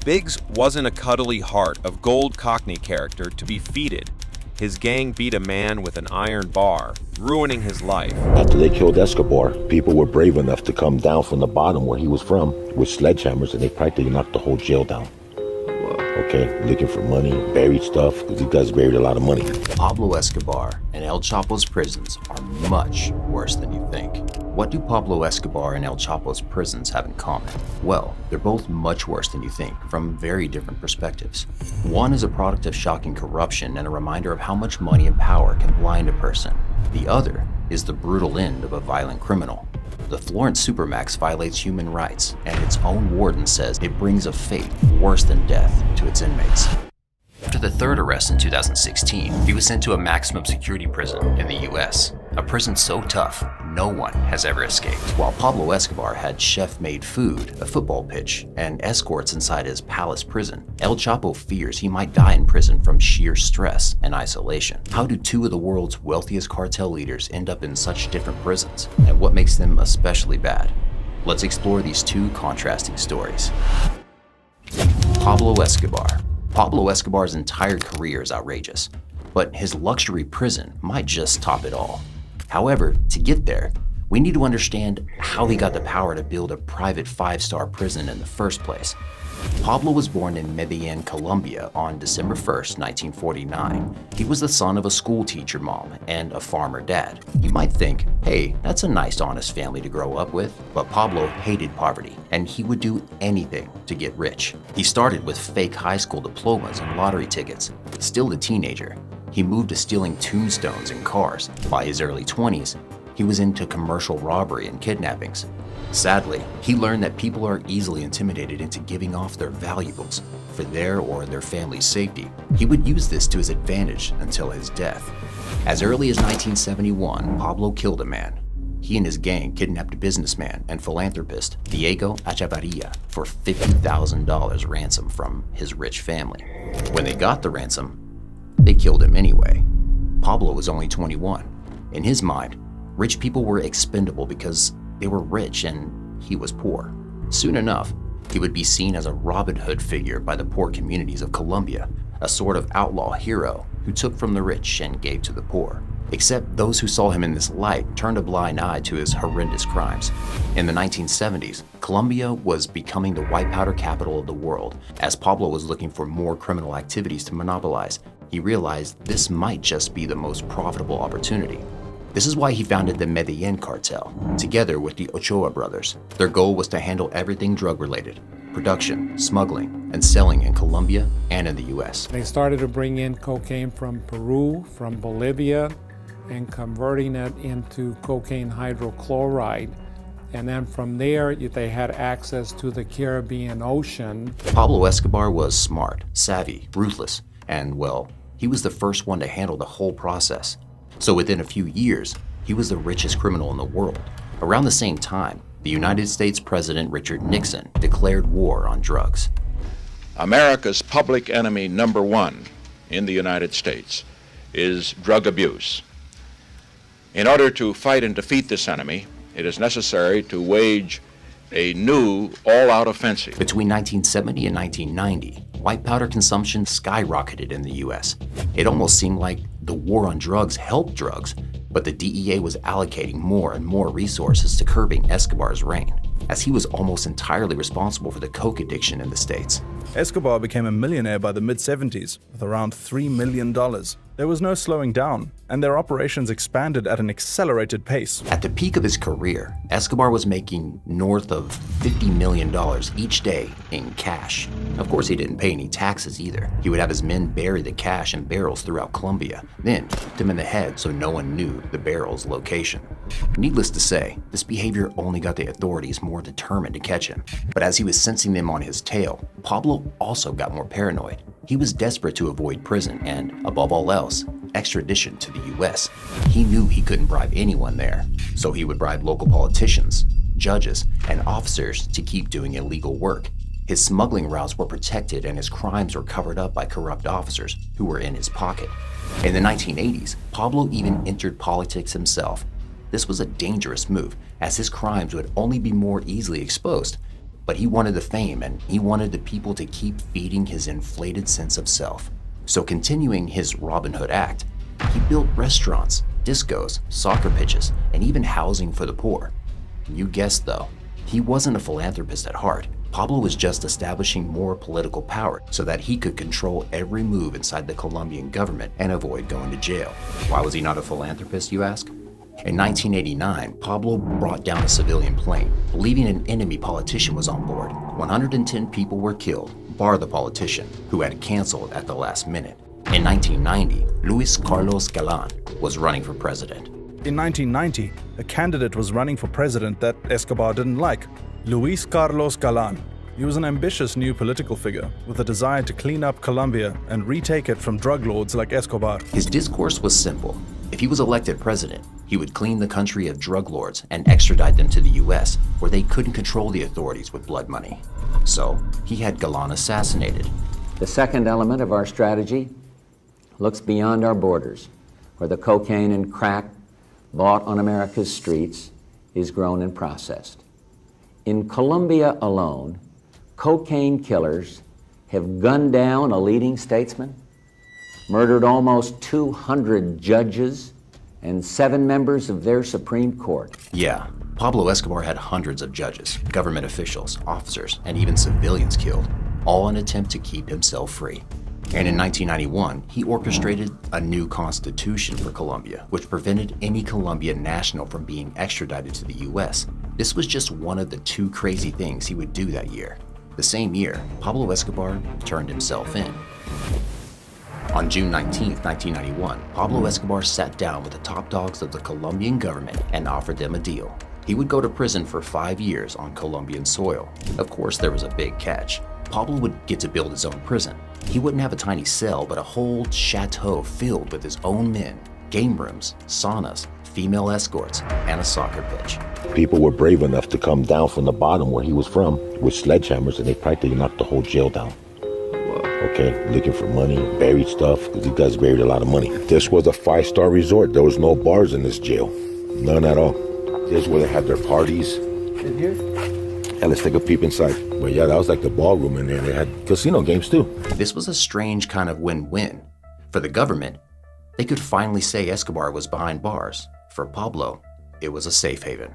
Biggs wasn't a cuddly heart of gold Cockney character to be feted. His gang beat a man with an iron bar, ruining his life. After they killed Escobar, people were brave enough to come down from the bottom where he was from with sledgehammers, and they practically knocked the whole jail down. Okay, looking for money, buried stuff, because these guys buried a lot of money. Pablo Escobar and El Chapo's prisons are much worse than you think. What do Pablo Escobar and El Chapo's prisons have in common? Well, they're both much worse than you think, from very different perspectives. One is a product of shocking corruption and a reminder of how much money and power can blind a person. The other is the brutal end of a violent criminal. The Florence Supermax violates human rights, and its own warden says it brings a fate worse than death to its inmates. After the third arrest in 2016, he was sent to a maximum security prison in the US, a prison so tough no one has ever escaped. While Pablo Escobar had chef-made food, a football pitch, and escorts inside his palace prison, El Chapo fears he might die in prison from sheer stress and isolation. How do two of the world's wealthiest cartel leaders end up in such different prisons, and what makes them especially bad? Let's explore these two contrasting stories. Pablo Escobar. Pablo Escobar's entire career is outrageous, but his luxury prison might just top it all. However, to get there, we need to understand how he got the power to build a private 5-star prison in the first place. Pablo was born in Medellin, Colombia on December 1st, 1949. He was the son of a school teacher mom and a farmer dad. You might think, hey, that's a nice, honest family to grow up with. But Pablo hated poverty, and he would do anything to get rich. He started with fake high school diplomas and lottery tickets. Still a teenager, he moved to stealing tombstones and cars. By his early 20s, he was into commercial robbery and kidnappings. Sadly, he learned that people are easily intimidated into giving off their valuables for their or their family's safety. He would use this to his advantage until his death. As early as 1971, Pablo killed a man. He and his gang kidnapped a businessman and philanthropist, Diego Echevarria, for $50,000 ransom from his rich family. When they got the ransom, they killed him anyway. Pablo was only 21. In his mind, rich people were expendable because they were rich and he was poor. Soon enough, he would be seen as a Robin Hood figure by the poor communities of Colombia, a sort of outlaw hero who took from the rich and gave to the poor. Except those who saw him in this light turned a blind eye to his horrendous crimes. In the 1970s, Colombia was becoming the white powder capital of the world. As Pablo was looking for more criminal activities to monopolize, he realized this might just be the most profitable opportunity. This is why he founded the Medellin Cartel, together with the Ochoa brothers. Their goal was to handle everything drug-related, production, smuggling, and selling in Colombia and in the US. They started to bring in cocaine from Peru, from Bolivia, and converting it into cocaine hydrochloride. And then from there, they had access to the Caribbean Ocean. Pablo Escobar was smart, savvy, ruthless, and, well, he was the first one to handle the whole process. So within a few years, he was the richest criminal in the world. Around the same time, the United States President Richard Nixon declared war on drugs. America's public enemy number one in the United States is drug abuse. In order to fight and defeat this enemy, it is necessary to wage a new all-out offensive. Between 1970 and 1990, white powder consumption skyrocketed in the US. It almost seemed like the war on drugs helped drugs, but the DEA was allocating more and more resources to curbing Escobar's reign, as he was almost entirely responsible for the coke addiction in the States. Escobar became a millionaire by the mid-70s with around $3 million. There was no slowing down, and their operations expanded at an accelerated pace. At the peak of his career, Escobar was making north of $50 million each day in cash. Of course, he didn't pay any taxes either. He would have his men bury the cash in barrels throughout Colombia, then kick them in the head so no one knew the barrel's location. Needless to say, this behavior only got the authorities more determined to catch him. But as he was sensing them on his tail, Pablo also got more paranoid. He was desperate to avoid prison and, above all else, extradition to the US. He knew he couldn't bribe anyone there, so he would bribe local politicians, judges, and officers to keep doing illegal work. His smuggling routes were protected and his crimes were covered up by corrupt officers who were in his pocket. In the 1980s, Pablo even entered politics himself. This was a dangerous move, as his crimes would only be more easily exposed. But he wanted the fame, and he wanted the people to keep feeding his inflated sense of self. So continuing his Robin Hood act, he built restaurants, discos, soccer pitches, and even housing for the poor. You guessed though, he wasn't a philanthropist at heart. Pablo was just establishing more political power so that he could control every move inside the Colombian government and avoid going to jail. Why was he not a philanthropist, you ask? In 1989, Pablo brought down a civilian plane, believing an enemy politician was on board. 110 people were killed, bar the politician, who had canceled at the last minute. In 1990, Luis Carlos Galán was running for president. In 1990, a candidate was running for president that Escobar didn't like, Luis Carlos Galán. He was an ambitious new political figure with a desire to clean up Colombia and retake it from drug lords like Escobar. His discourse was simple. If he was elected president, he would clean the country of drug lords and extradite them to the US, where they couldn't control the authorities with blood money. So, he had Galán assassinated. The second element of our strategy looks beyond our borders, where the cocaine and crack bought on America's streets is grown and processed. In Colombia alone, cocaine killers have gunned down a leading statesman, murdered almost 200 judges, and 7 members of their Supreme Court. Yeah, Pablo Escobar had hundreds of judges, government officials, officers, and even civilians killed. all in an attempt to keep himself free. And in 1991, he orchestrated a new constitution for Colombia, which prevented any Colombian national from being extradited to the US. This was just one of the 2 crazy things he would do that year. The same year, Pablo Escobar turned himself in. On June 19, 1991, Pablo Escobar sat down with the top dogs of the Colombian government and offered them a deal. He would go to prison for 5 years on Colombian soil. Of course, there was a big catch. Pablo would get to build his own prison. He wouldn't have a tiny cell, but a whole chateau filled with his own men, game rooms, saunas, female escorts, and a soccer pitch. People were brave enough to come down from the bottom where he was from with sledgehammers, and they practically knocked the whole jail down. Okay, looking for money, buried stuff, because these guys buried a lot of money. This was a 5-star resort. There was no bars in this jail. None at all. This is where they had their parties. In here? And let's take a peep inside. Well, yeah, that was like the ballroom in there. They had casino games too. This was a strange kind of win-win. For the government, they could finally say Escobar was behind bars. For Pablo, it was a safe haven.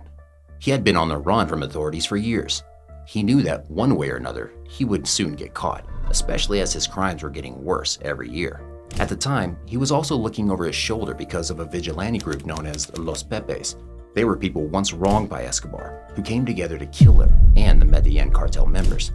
He had been on the run from authorities for years. He knew that one way or another, he would soon get caught, especially as his crimes were getting worse every year. At the time, he was also looking over his shoulder because of a vigilante group known as Los Pepes. They were people once wronged by Escobar, who came together to kill him and the Medellin cartel members.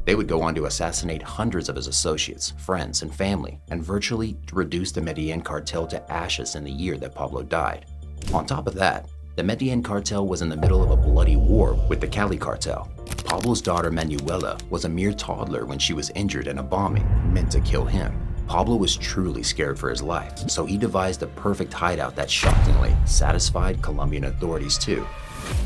They would go on to assassinate hundreds of his associates, friends, and family, and virtually reduce the Medellin cartel to ashes in the year that Pablo died. On top of that, the Medellin cartel was in the middle of a bloody war with the Cali cartel. Pablo's daughter Manuela was a mere toddler when she was injured in a bombing meant to kill him. Pablo was truly scared for his life, so he devised the perfect hideout that shockingly satisfied Colombian authorities too.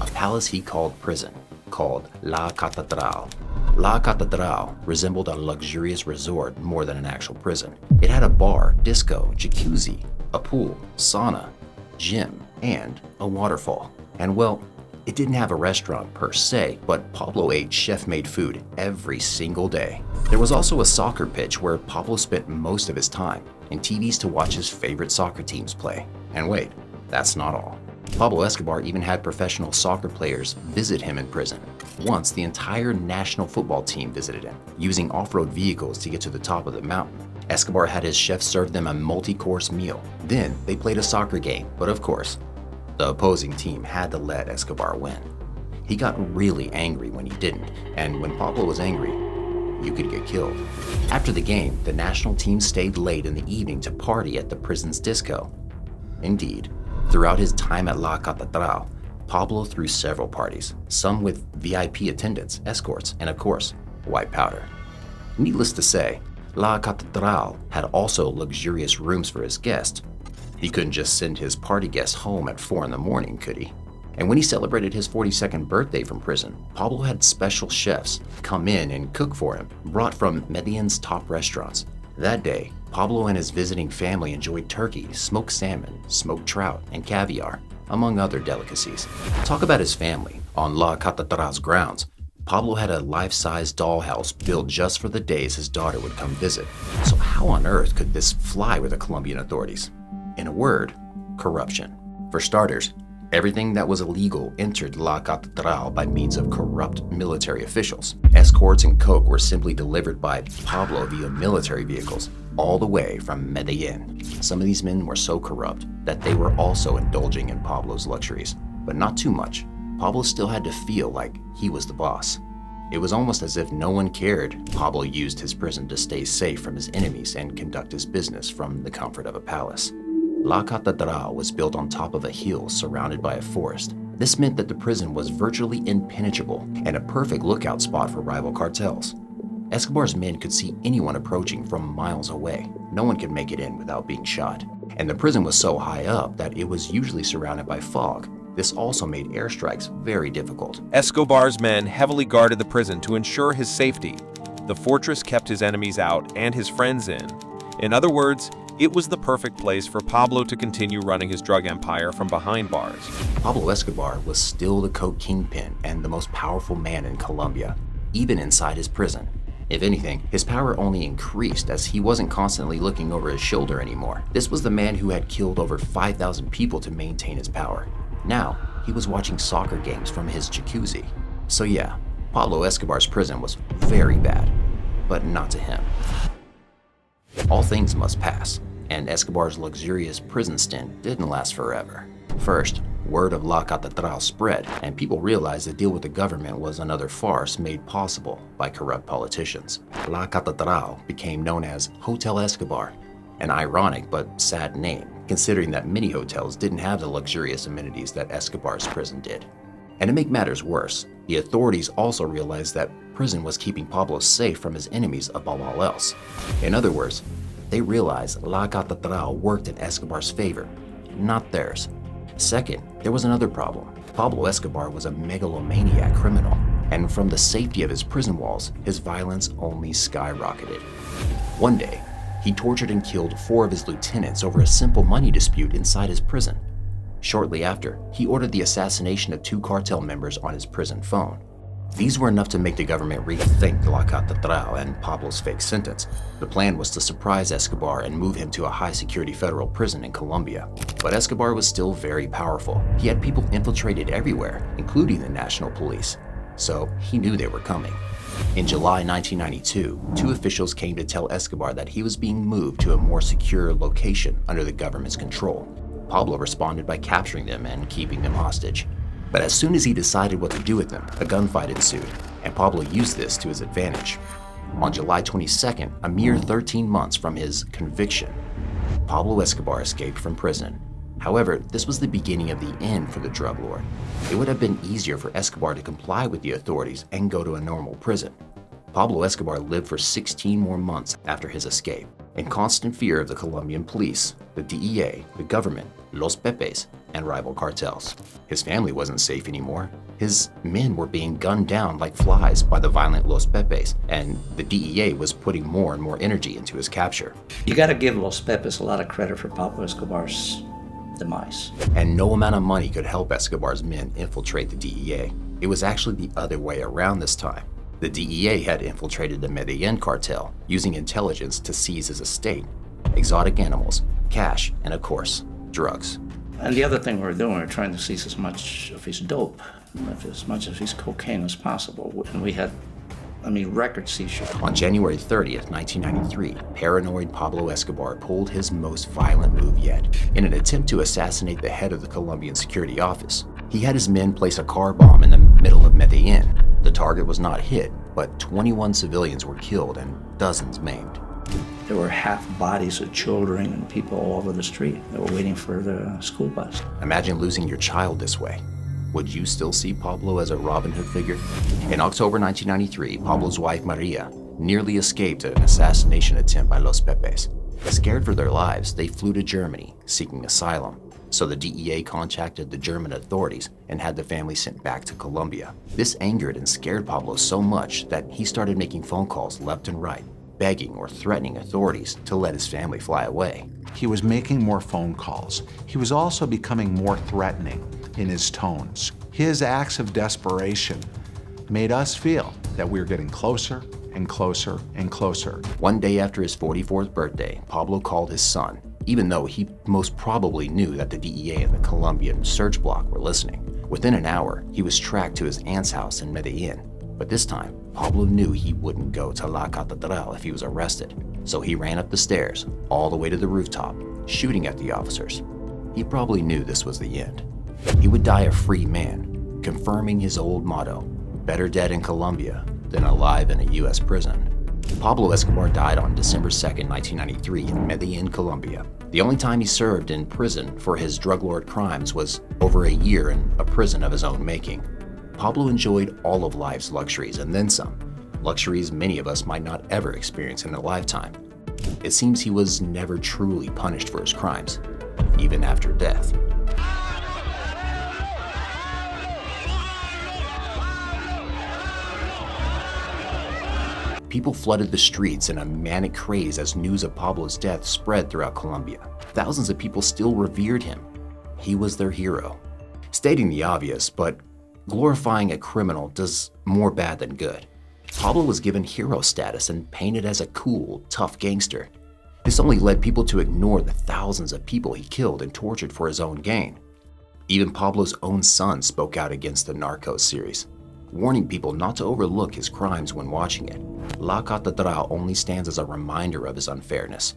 A palace he called prison, called La Catedral. La Catedral resembled a luxurious resort more than an actual prison. It had a bar, disco, jacuzzi, a pool, sauna, gym, and a waterfall. And well, it didn't have a restaurant per se, but Pablo ate chef-made food every single day. There was also a soccer pitch where Pablo spent most of his time, and TVs to watch his favorite soccer teams play. And wait, that's not all. Pablo Escobar even had professional soccer players visit him in prison. Once, the entire national football team visited him, using off-road vehicles to get to the top of the mountain. Escobar had his chef serve them a multi-course meal. Then, they played a soccer game, but of course, the opposing team had to let Escobar win. He got really angry when he didn't, and when Pablo was angry, you could get killed. After the game, the national team stayed late in the evening to party at the prison's disco. Indeed, throughout his time at La Catedral, Pablo threw several parties, some with VIP attendants, escorts, and of course, white powder. Needless to say, La Catedral had also luxurious rooms for his guests. He couldn't just send his party guests home at 4 in the morning, could he? And when he celebrated his 42nd birthday from prison, Pablo had special chefs come in and cook for him, brought from Medellin's top restaurants. That day, Pablo and his visiting family enjoyed turkey, smoked salmon, smoked trout, and caviar, among other delicacies. Talk about his family. On La Catedral's grounds, Pablo had a life-size dollhouse built just for the days his daughter would come visit. So how on earth could this fly with the Colombian authorities? In a word, corruption. For starters, everything that was illegal entered La Catedral by means of corrupt military officials. Escorts and coke were simply delivered by Pablo via military vehicles, all the way from Medellin. Some of these men were so corrupt that they were also indulging in Pablo's luxuries, but not too much. Pablo still had to feel like he was the boss. It was almost as if no one cared. Pablo used his prison to stay safe from his enemies and conduct his business from the comfort of a palace. La Catedral was built on top of a hill surrounded by a forest. This meant that the prison was virtually impenetrable and a perfect lookout spot for rival cartels. Escobar's men could see anyone approaching from miles away. No one could make it in without being shot. And the prison was so high up that it was usually surrounded by fog. This also made airstrikes very difficult. Escobar's men heavily guarded the prison to ensure his safety. The fortress kept his enemies out and his friends in. In other words, it was the perfect place for Pablo to continue running his drug empire from behind bars. Pablo Escobar was still the coke kingpin and the most powerful man in Colombia, even inside his prison. If anything, his power only increased as he wasn't constantly looking over his shoulder anymore. This was the man who had killed over 5,000 people to maintain his power. Now, he was watching soccer games from his jacuzzi. So yeah, Pablo Escobar's prison was very bad. but not to him. All things must pass, and Escobar's luxurious prison stint didn't last forever. First, word of La Catedral spread, and people realized the deal with the government was another farce made possible by corrupt politicians. La Catedral became known as Hotel Escobar, an ironic but sad name, considering that many hotels didn't have the luxurious amenities that Escobar's prison did. And to make matters worse, the authorities also realized that prison was keeping Pablo safe from his enemies above all else. In other words, they realized La Catedral worked in Escobar's favor, not theirs. Second, there was another problem. Pablo Escobar was a megalomaniac criminal, and from the safety of his prison walls, his violence only skyrocketed. One day, he tortured and killed 4 of his lieutenants over a simple money dispute inside his prison. Shortly after, he ordered the assassination of 2 cartel members on his prison phone. These were enough to make the government rethink La Catedral and Pablo's fake sentence. The plan was to surprise Escobar and move him to a high-security federal prison in Colombia. But Escobar was still very powerful. He had people infiltrated everywhere, including the national police. So he knew they were coming. In July 1992, 2 officials came to tell Escobar that he was being moved to a more secure location under the government's control. Pablo responded by capturing them and keeping them hostage. But as soon as he decided what to do with them, a gunfight ensued, and Pablo used this to his advantage. On July 22nd, a mere 13 months from his conviction, Pablo Escobar escaped from prison. However, this was the beginning of the end for the drug lord. It would have been easier for Escobar to comply with the authorities and go to a normal prison. Pablo Escobar lived for 16 more months after his escape, in constant fear of the Colombian police, the DEA, the government, Los Pepes, and rival cartels. His family wasn't safe anymore. His men were being gunned down like flies by the violent Los Pepes, and the DEA was putting more and more energy into his capture. You gotta give Los Pepes a lot of credit for Pablo Escobar's demise. And no amount of money could help Escobar's men infiltrate the DEA. It was actually the other way around this time. The DEA had infiltrated the Medellin cartel, using intelligence to seize his estate, exotic animals, cash, and of course, drugs. And the other thing we're doing, we're trying to seize as much of his dope, as much of his cocaine as possible. And we had, record seizure. On January 30th, 1993, paranoid Pablo Escobar pulled his most violent move yet. In an attempt to assassinate the head of the Colombian security office, he had his men place a car bomb in the middle of Medellin. The target was not hit, but 21 civilians were killed and dozens maimed. There were half bodies of children and people all over the street that were waiting for the school bus. Imagine losing your child this way. Would you still see Pablo as a Robin Hood figure? In October 1993, Pablo's wife Maria nearly escaped an assassination attempt by Los Pepes. Scared for their lives, they flew to Germany, seeking asylum. So the DEA contacted the German authorities and had the family sent back to Colombia. This angered and scared Pablo so much that he started making phone calls left and right, begging or threatening authorities to let his family fly away. He was making more phone calls. He was also becoming more threatening in his tones. His acts of desperation made us feel that we were getting closer and closer and closer. One day after his 44th birthday, Pablo called his son, even though he most probably knew that the DEA and the Colombian search block were listening. Within an hour, he was tracked to his aunt's house in Medellin. But this time, Pablo knew he wouldn't go to La Catedral if he was arrested. So he ran up the stairs, all the way to the rooftop, shooting at the officers. He probably knew this was the end. He would die a free man, confirming his old motto, better dead in Colombia than alive in a US prison. Pablo Escobar died on December 2nd, 1993 in Medellin, Colombia. The only time he served in prison for his drug lord crimes was over a year in a prison of his own making. Pablo enjoyed all of life's luxuries and then some, luxuries many of us might not ever experience in a lifetime. It seems he was never truly punished for his crimes, even after death. People flooded the streets in a manic craze as news of Pablo's death spread throughout Colombia. Thousands of people still revered him. He was their hero. Stating the obvious, but glorifying a criminal does more bad than good. Pablo was given hero status and painted as a cool, tough gangster. This only led people to ignore the thousands of people he killed and tortured for his own gain. Even Pablo's own son spoke out against the Narcos series. warning people not to overlook his crimes when watching it. La Catedral only stands as a reminder of his unfairness.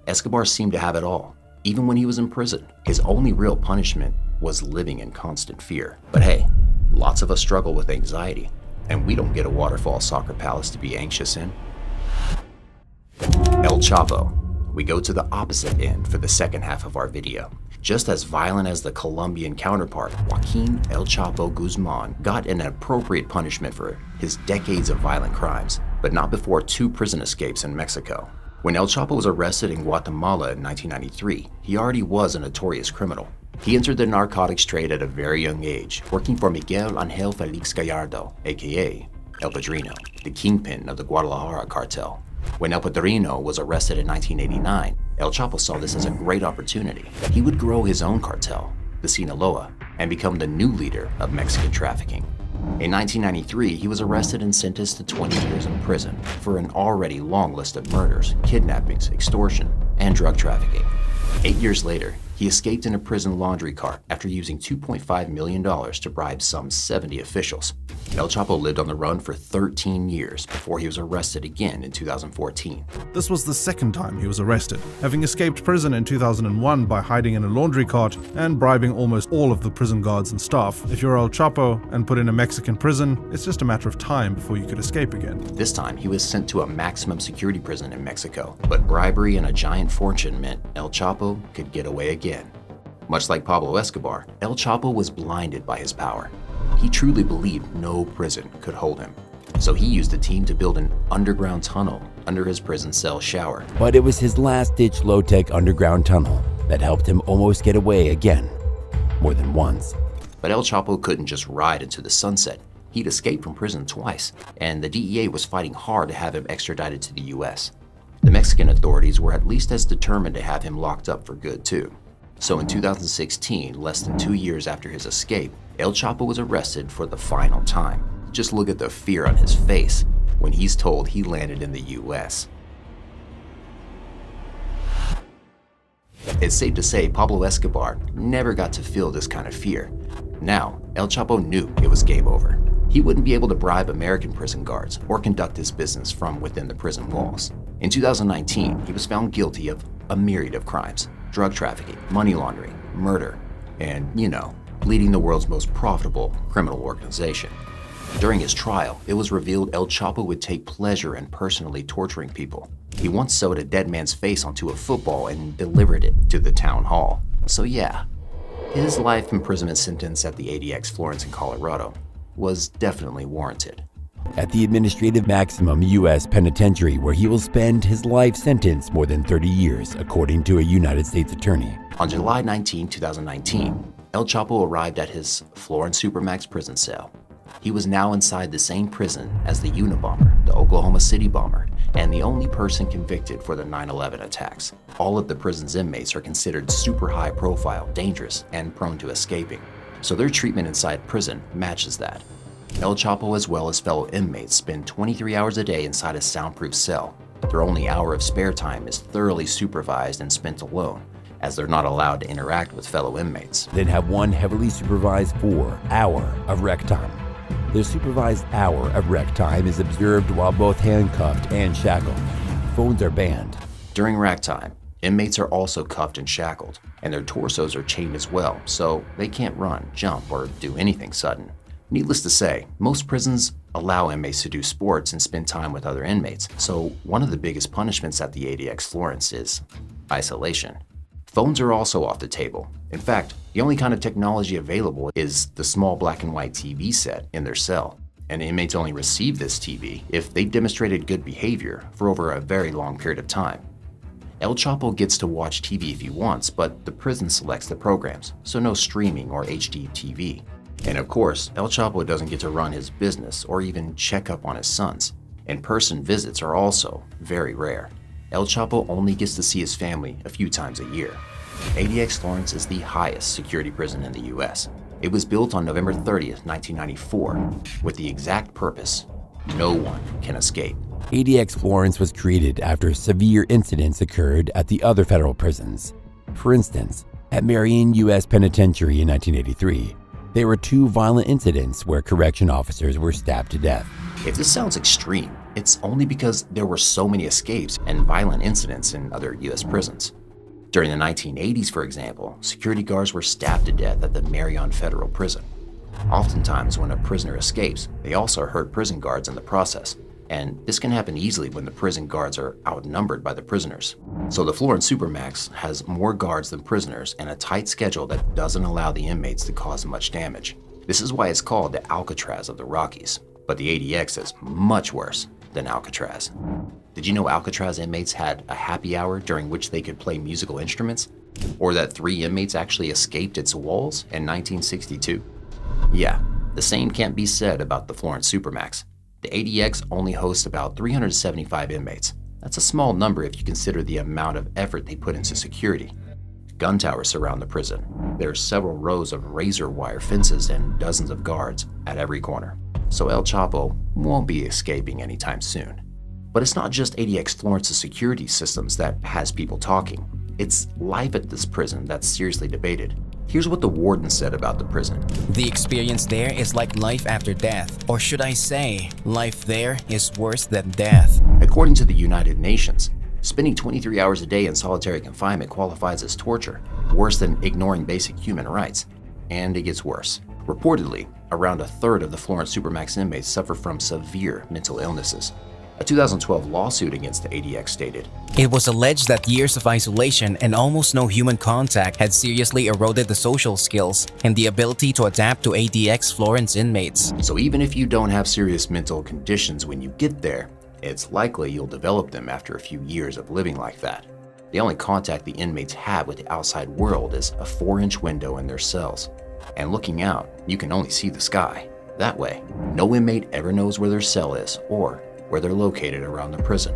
Escobar seemed to have it all. Even when he was in prison, his only real punishment was living in constant fear. But hey, lots of us struggle with anxiety, and we don't get a waterfall soccer palace to be anxious in. El Chapo. We go to the opposite end for the second half of our video. Just as violent as the Colombian counterpart, Joaquin El Chapo Guzman got an appropriate punishment for his decades of violent crimes, but not before 2 prison escapes in Mexico. When El Chapo was arrested in Guatemala in 1993, he already was a notorious criminal. He entered the narcotics trade at a very young age, working for Miguel Angel Felix Gallardo, aka El Padrino, the kingpin of the Guadalajara cartel. When El Padrino was arrested in 1989, El Chapo saw this as a great opportunity. He would grow his own cartel, the Sinaloa, and become the new leader of Mexican trafficking. In 1993, he was arrested and sentenced to 20 years in prison for an already long list of murders, kidnappings, extortion, and drug trafficking. 8 years later, he escaped in a prison laundry cart after using $2.5 million to bribe some 70 officials. El Chapo lived on the run for 13 years before he was arrested again in 2014. This was the second time he was arrested, having escaped prison in 2001 by hiding in a laundry cart and bribing almost all of the prison guards and staff. If you're El Chapo and put in a Mexican prison, it's just a matter of time before you could escape again. This time, he was sent to a maximum security prison in Mexico, but bribery and a giant fortune meant El Chapo could get away again. Much like Pablo Escobar, El Chapo was blinded by his power. He truly believed no prison could hold him. So he used a team to build an underground tunnel under his prison cell shower. But it was his last-ditch low-tech underground tunnel that helped him almost get away again, more than once. But El Chapo couldn't just ride into the sunset. He'd escaped from prison twice, and the DEA was fighting hard to have him extradited to the US. The Mexican authorities were at least as determined to have him locked up for good too. So in 2016, less than 2 years after his escape, El Chapo was arrested for the final time. Just look at the fear on his face when he's told he landed in the US. It's safe to say Pablo Escobar never got to feel this kind of fear. Now, El Chapo knew it was game over. He wouldn't be able to bribe American prison guards or conduct his business from within the prison walls. In 2019, he was found guilty of a myriad of crimes: drug trafficking, money laundering, murder, and, leading the world's most profitable criminal organization. During his trial, it was revealed El Chapo would take pleasure in personally torturing people. He once sewed a dead man's face onto a football and delivered it to the town hall. So yeah, his life imprisonment sentence at the ADX Florence in Colorado was definitely warranted. At the administrative maximum U.S. penitentiary, where he will spend his life sentence more than 30 years, according to a United States attorney. On July 19, 2019, El Chapo arrived at his Florence Supermax prison cell. He was now inside the same prison as the Unabomber, the Oklahoma City bomber, and the only person convicted for the 9/11 attacks. All of the prison's inmates are considered super high profile, dangerous, and prone to escaping. So their treatment inside prison matches that. El Chapo, as well as fellow inmates, spend 23 hours a day inside a soundproof cell. Their only hour of spare time is thoroughly supervised and spent alone, as they're not allowed to interact with fellow inmates. Then have one heavily supervised 4-hour of rec time. The supervised hour of rec time is observed while both handcuffed and shackled. Phones are banned. During rack time, inmates are also cuffed and shackled, and their torsos are chained as well, so they can't run, jump, or do anything sudden. Needless to say, most prisons allow inmates to do sports and spend time with other inmates, so one of the biggest punishments at the ADX Florence is isolation. Phones are also off the table. In fact, the only kind of technology available is the small black and white TV set in their cell. And inmates only receive this TV if they demonstrated good behavior for over a very long period of time. El Chapo gets to watch TV if he wants, but the prison selects the programs, so no streaming or HD TV. And of course, El Chapo doesn't get to run his business or even check up on his sons. In-person visits are also very rare. El Chapo only gets to see his family a few times a year. ADX Florence is the highest security prison in the US. It was built on November 30th, 1994, with the exact purpose: no one can escape. ADX Florence was created after severe incidents occurred at the other federal prisons. For instance, at Marion U.S. Penitentiary in 1983, There were 2 violent incidents where correction officers were stabbed to death. If this sounds extreme, it's only because there were so many escapes and violent incidents in other U.S. prisons. During the 1980s, for example, security guards were stabbed to death at the Marion Federal Prison. Oftentimes, when a prisoner escapes, they also hurt prison guards in the process, and this can happen easily when the prison guards are outnumbered by the prisoners. So the Florence Supermax has more guards than prisoners and a tight schedule that doesn't allow the inmates to cause much damage. This is why it's called the Alcatraz of the Rockies, but the ADX is much worse than Alcatraz. Did you know Alcatraz inmates had a happy hour during which they could play musical instruments? Or that 3 inmates actually escaped its walls in 1962? Yeah, the same can't be said about the Florence Supermax. The ADX only hosts about 375 inmates. That's a small number if you consider the amount of effort they put into security. Gun towers surround the prison. There are several rows of razor wire fences and dozens of guards at every corner. So El Chapo won't be escaping anytime soon. But it's not just ADX Florence's security systems that has people talking. It's life at this prison that's seriously debated. Here's what the warden said about the prison. The experience there is like life after death, or should I say, life there is worse than death. According to the United Nations, spending 23 hours a day in solitary confinement qualifies as torture, worse than ignoring basic human rights. And it gets worse. Reportedly, around a third of the Florence Supermax inmates suffer from severe mental illnesses. A 2012 lawsuit against the ADX stated, It was alleged that years of isolation and almost no human contact had seriously eroded the social skills and the ability to adapt to ADX Florence inmates. So even if you don't have serious mental conditions when you get there, it's likely you'll develop them after a few years of living like that. The only contact the inmates have with the outside world is a 4-inch window in their cells. And looking out, you can only see the sky. That way, no inmate ever knows where their cell is or where they're located around the prison.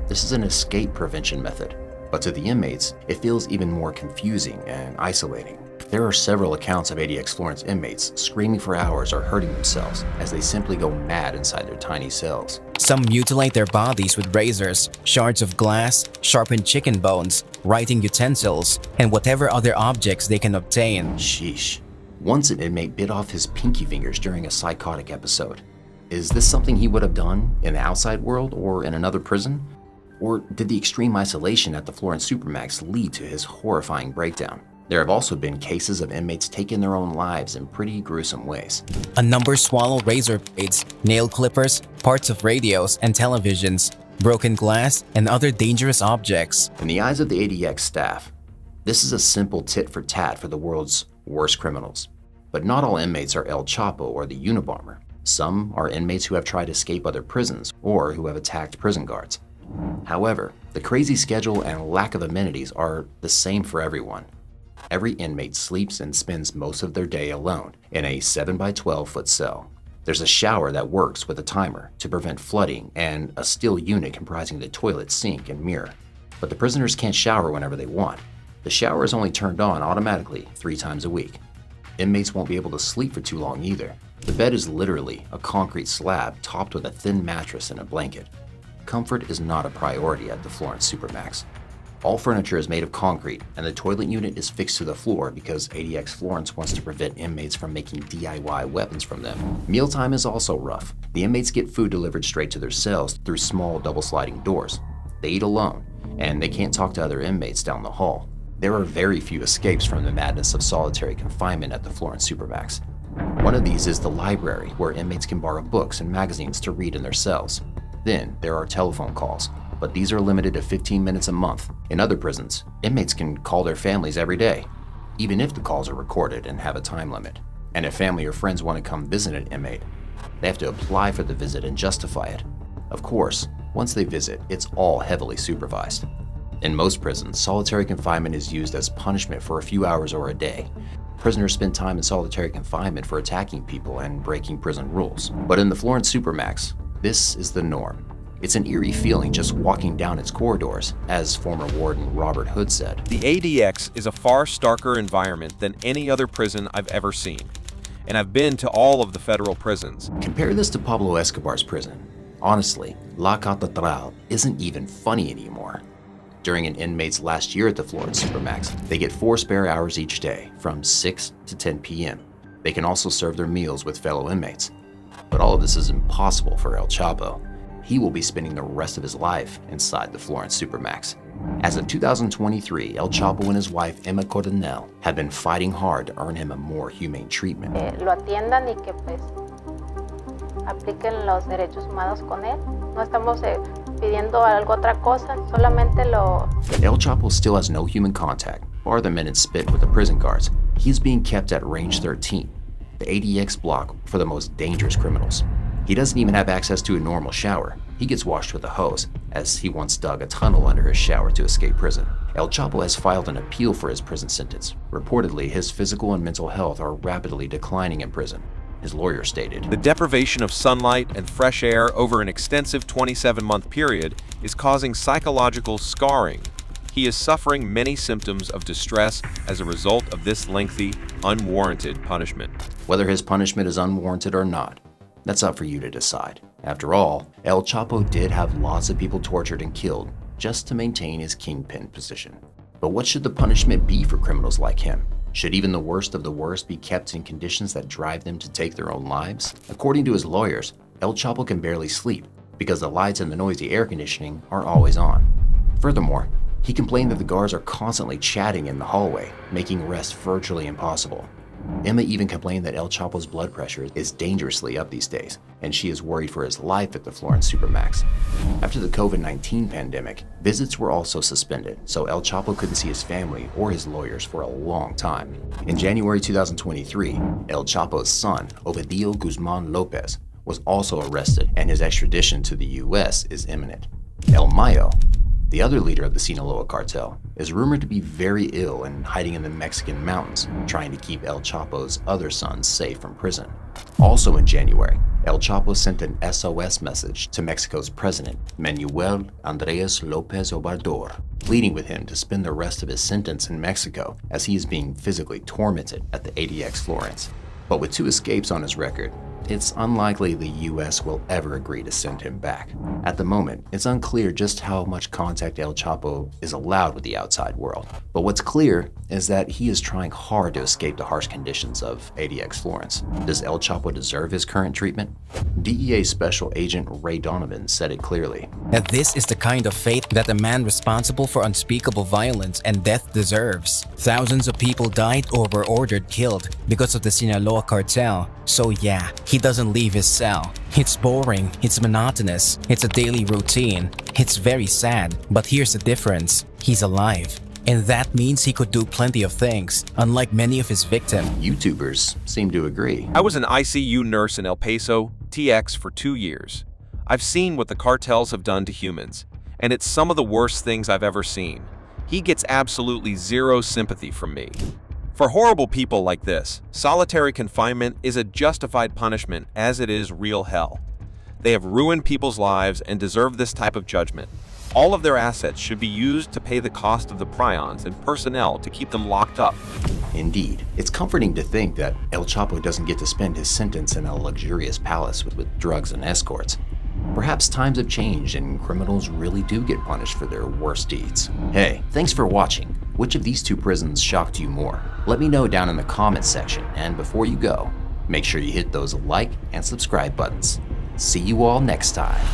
This is an escape prevention method, but to the inmates, it feels even more confusing and isolating. There are several accounts of ADX Florence inmates screaming for hours or hurting themselves as they simply go mad inside their tiny cells. Some mutilate their bodies with razors, shards of glass, sharpened chicken bones, writing utensils, and whatever other objects they can obtain. Sheesh. Once an inmate bit off his pinky fingers during a psychotic episode. Is this something he would have done in the outside world or in another prison? Or did the extreme isolation at the Florence Supermax lead to his horrifying breakdown? There have also been cases of inmates taking their own lives in pretty gruesome ways. A number swallow razor blades, nail clippers, parts of radios and televisions, broken glass, and other dangerous objects. In the eyes of the ADX staff, this is a simple tit for tat for the world's worst criminals. But not all inmates are El Chapo or the Unabomber. Some are inmates who have tried to escape other prisons or who have attacked prison guards. However, the crazy schedule and lack of amenities are the same for everyone. Every inmate sleeps and spends most of their day alone in a 7x12 foot cell. There's a shower that works with a timer to prevent flooding and a steel unit comprising the toilet, sink, and mirror. But the prisoners can't shower whenever they want. The shower is only turned on automatically 3 times a week. Inmates won't be able to sleep for too long either. The bed is literally a concrete slab topped with a thin mattress and a blanket. Comfort is not a priority at the Florence Supermax. All furniture is made of concrete, and the toilet unit is fixed to the floor because ADX Florence wants to prevent inmates from making DIY weapons from them. Mealtime is also rough. The inmates get food delivered straight to their cells through small double-sliding doors. They eat alone, and they can't talk to other inmates down the hall. There are very few escapes from the madness of solitary confinement at the Florence Supermax. One of these is the library, where inmates can borrow books and magazines to read in their cells. Then there are telephone calls, but these are limited to 15 minutes a month. In other prisons, inmates can call their families every day, even if the calls are recorded and have a time limit. And if family or friends want to come visit an inmate, they have to apply for the visit and justify it. Of course, once they visit, it's all heavily supervised. In most prisons, solitary confinement is used as punishment for a few hours or a day. Prisoners spend time in solitary confinement for attacking people and breaking prison rules. But in the Florence Supermax, this is the norm. It's an eerie feeling just walking down its corridors, as former warden Robert Hood said. The ADX is a far starker environment than any other prison I've ever seen, and I've been to all of the federal prisons. Compare this to Pablo Escobar's prison. Honestly, La Catedral isn't even funny anymore. During an inmate's last year at the Florence Supermax, they get 4 spare hours each day, from 6 to 10 p.m. They can also serve their meals with fellow inmates. But all of this is impossible for El Chapo. He will be spending the rest of his life inside the Florence Supermax. As of 2023, El Chapo and his wife, Emma Coronel, have been fighting hard to earn him a more humane treatment. Lo atiendan y que pues apliquen los derechos humanos con él. No estamos pidiendo algo otra cosa, solamente lo... El Chapo still has no human contact, bar the minute spit with the prison guards. He is being kept at Range 13, the ADX block for the most dangerous criminals. He doesn't even have access to a normal shower. He gets washed with a hose, as he once dug a tunnel under his shower to escape prison. El Chapo has filed an appeal for his prison sentence. Reportedly, his physical and mental health are rapidly declining in prison. His lawyer stated, "The deprivation of sunlight and fresh air over an extensive 27-month period is causing psychological scarring. He is suffering many symptoms of distress as a result of this lengthy, unwarranted punishment." Whether his punishment is unwarranted or not, that's up for you to decide. After all, El Chapo did have lots of people tortured and killed just to maintain his kingpin position. But what should the punishment be for criminals like him? Should even the worst of the worst be kept in conditions that drive them to take their own lives? According to his lawyers, El Chapo can barely sleep because the lights and the noisy air conditioning are always on. Furthermore, he complained that the guards are constantly chatting in the hallway, making rest virtually impossible. Emma even complained that El Chapo's blood pressure is dangerously up these days, and she is worried for his life at the Florence Supermax. After the COVID-19 pandemic, visits were also suspended, so El Chapo couldn't see his family or his lawyers for a long time. In January 2023, El Chapo's son, Ovidio Guzman Lopez, was also arrested, and his extradition to the US is imminent. El Mayo, the other leader of the Sinaloa cartel, is rumored to be very ill and hiding in the Mexican mountains, trying to keep El Chapo's other sons safe from prison. Also in January, El Chapo sent an SOS message to Mexico's president, Manuel Andrés López Obrador, pleading with him to spend the rest of his sentence in Mexico as he is being physically tormented at the ADX Florence. But with 2 escapes on his record, it's unlikely the US will ever agree to send him back. At the moment, it's unclear just how much contact El Chapo is allowed with the outside world. But what's clear is that he is trying hard to escape the harsh conditions of ADX Florence. Does El Chapo deserve his current treatment? DEA Special Agent Ray Donovan said it clearly. And this is the kind of fate that a man responsible for unspeakable violence and death deserves. Thousands of people died or were ordered killed because of the Sinaloa cartel. So yeah, he doesn't leave his cell. It's boring, it's monotonous, it's a daily routine. It's very sad, but here's the difference. He's alive. And that means he could do plenty of things, unlike many of his victims. YouTubers seem to agree. I was an ICU nurse in El Paso, TX, for 2 years. I've seen what the cartels have done to humans, and it's some of the worst things I've ever seen. He gets absolutely zero sympathy from me. For horrible people like this, solitary confinement is a justified punishment as it is real hell. They have ruined people's lives and deserve this type of judgment. All of their assets should be used to pay the cost of the prions and personnel to keep them locked up. Indeed, it's comforting to think that El Chapo doesn't get to spend his sentence in a luxurious palace with drugs and escorts. Perhaps times have changed and criminals really do get punished for their worst deeds. Hey, thanks for watching. Which of these 2 prisons shocked you more? Let me know down in the comments section, and before you go, make sure you hit those like and subscribe buttons. See you all next time.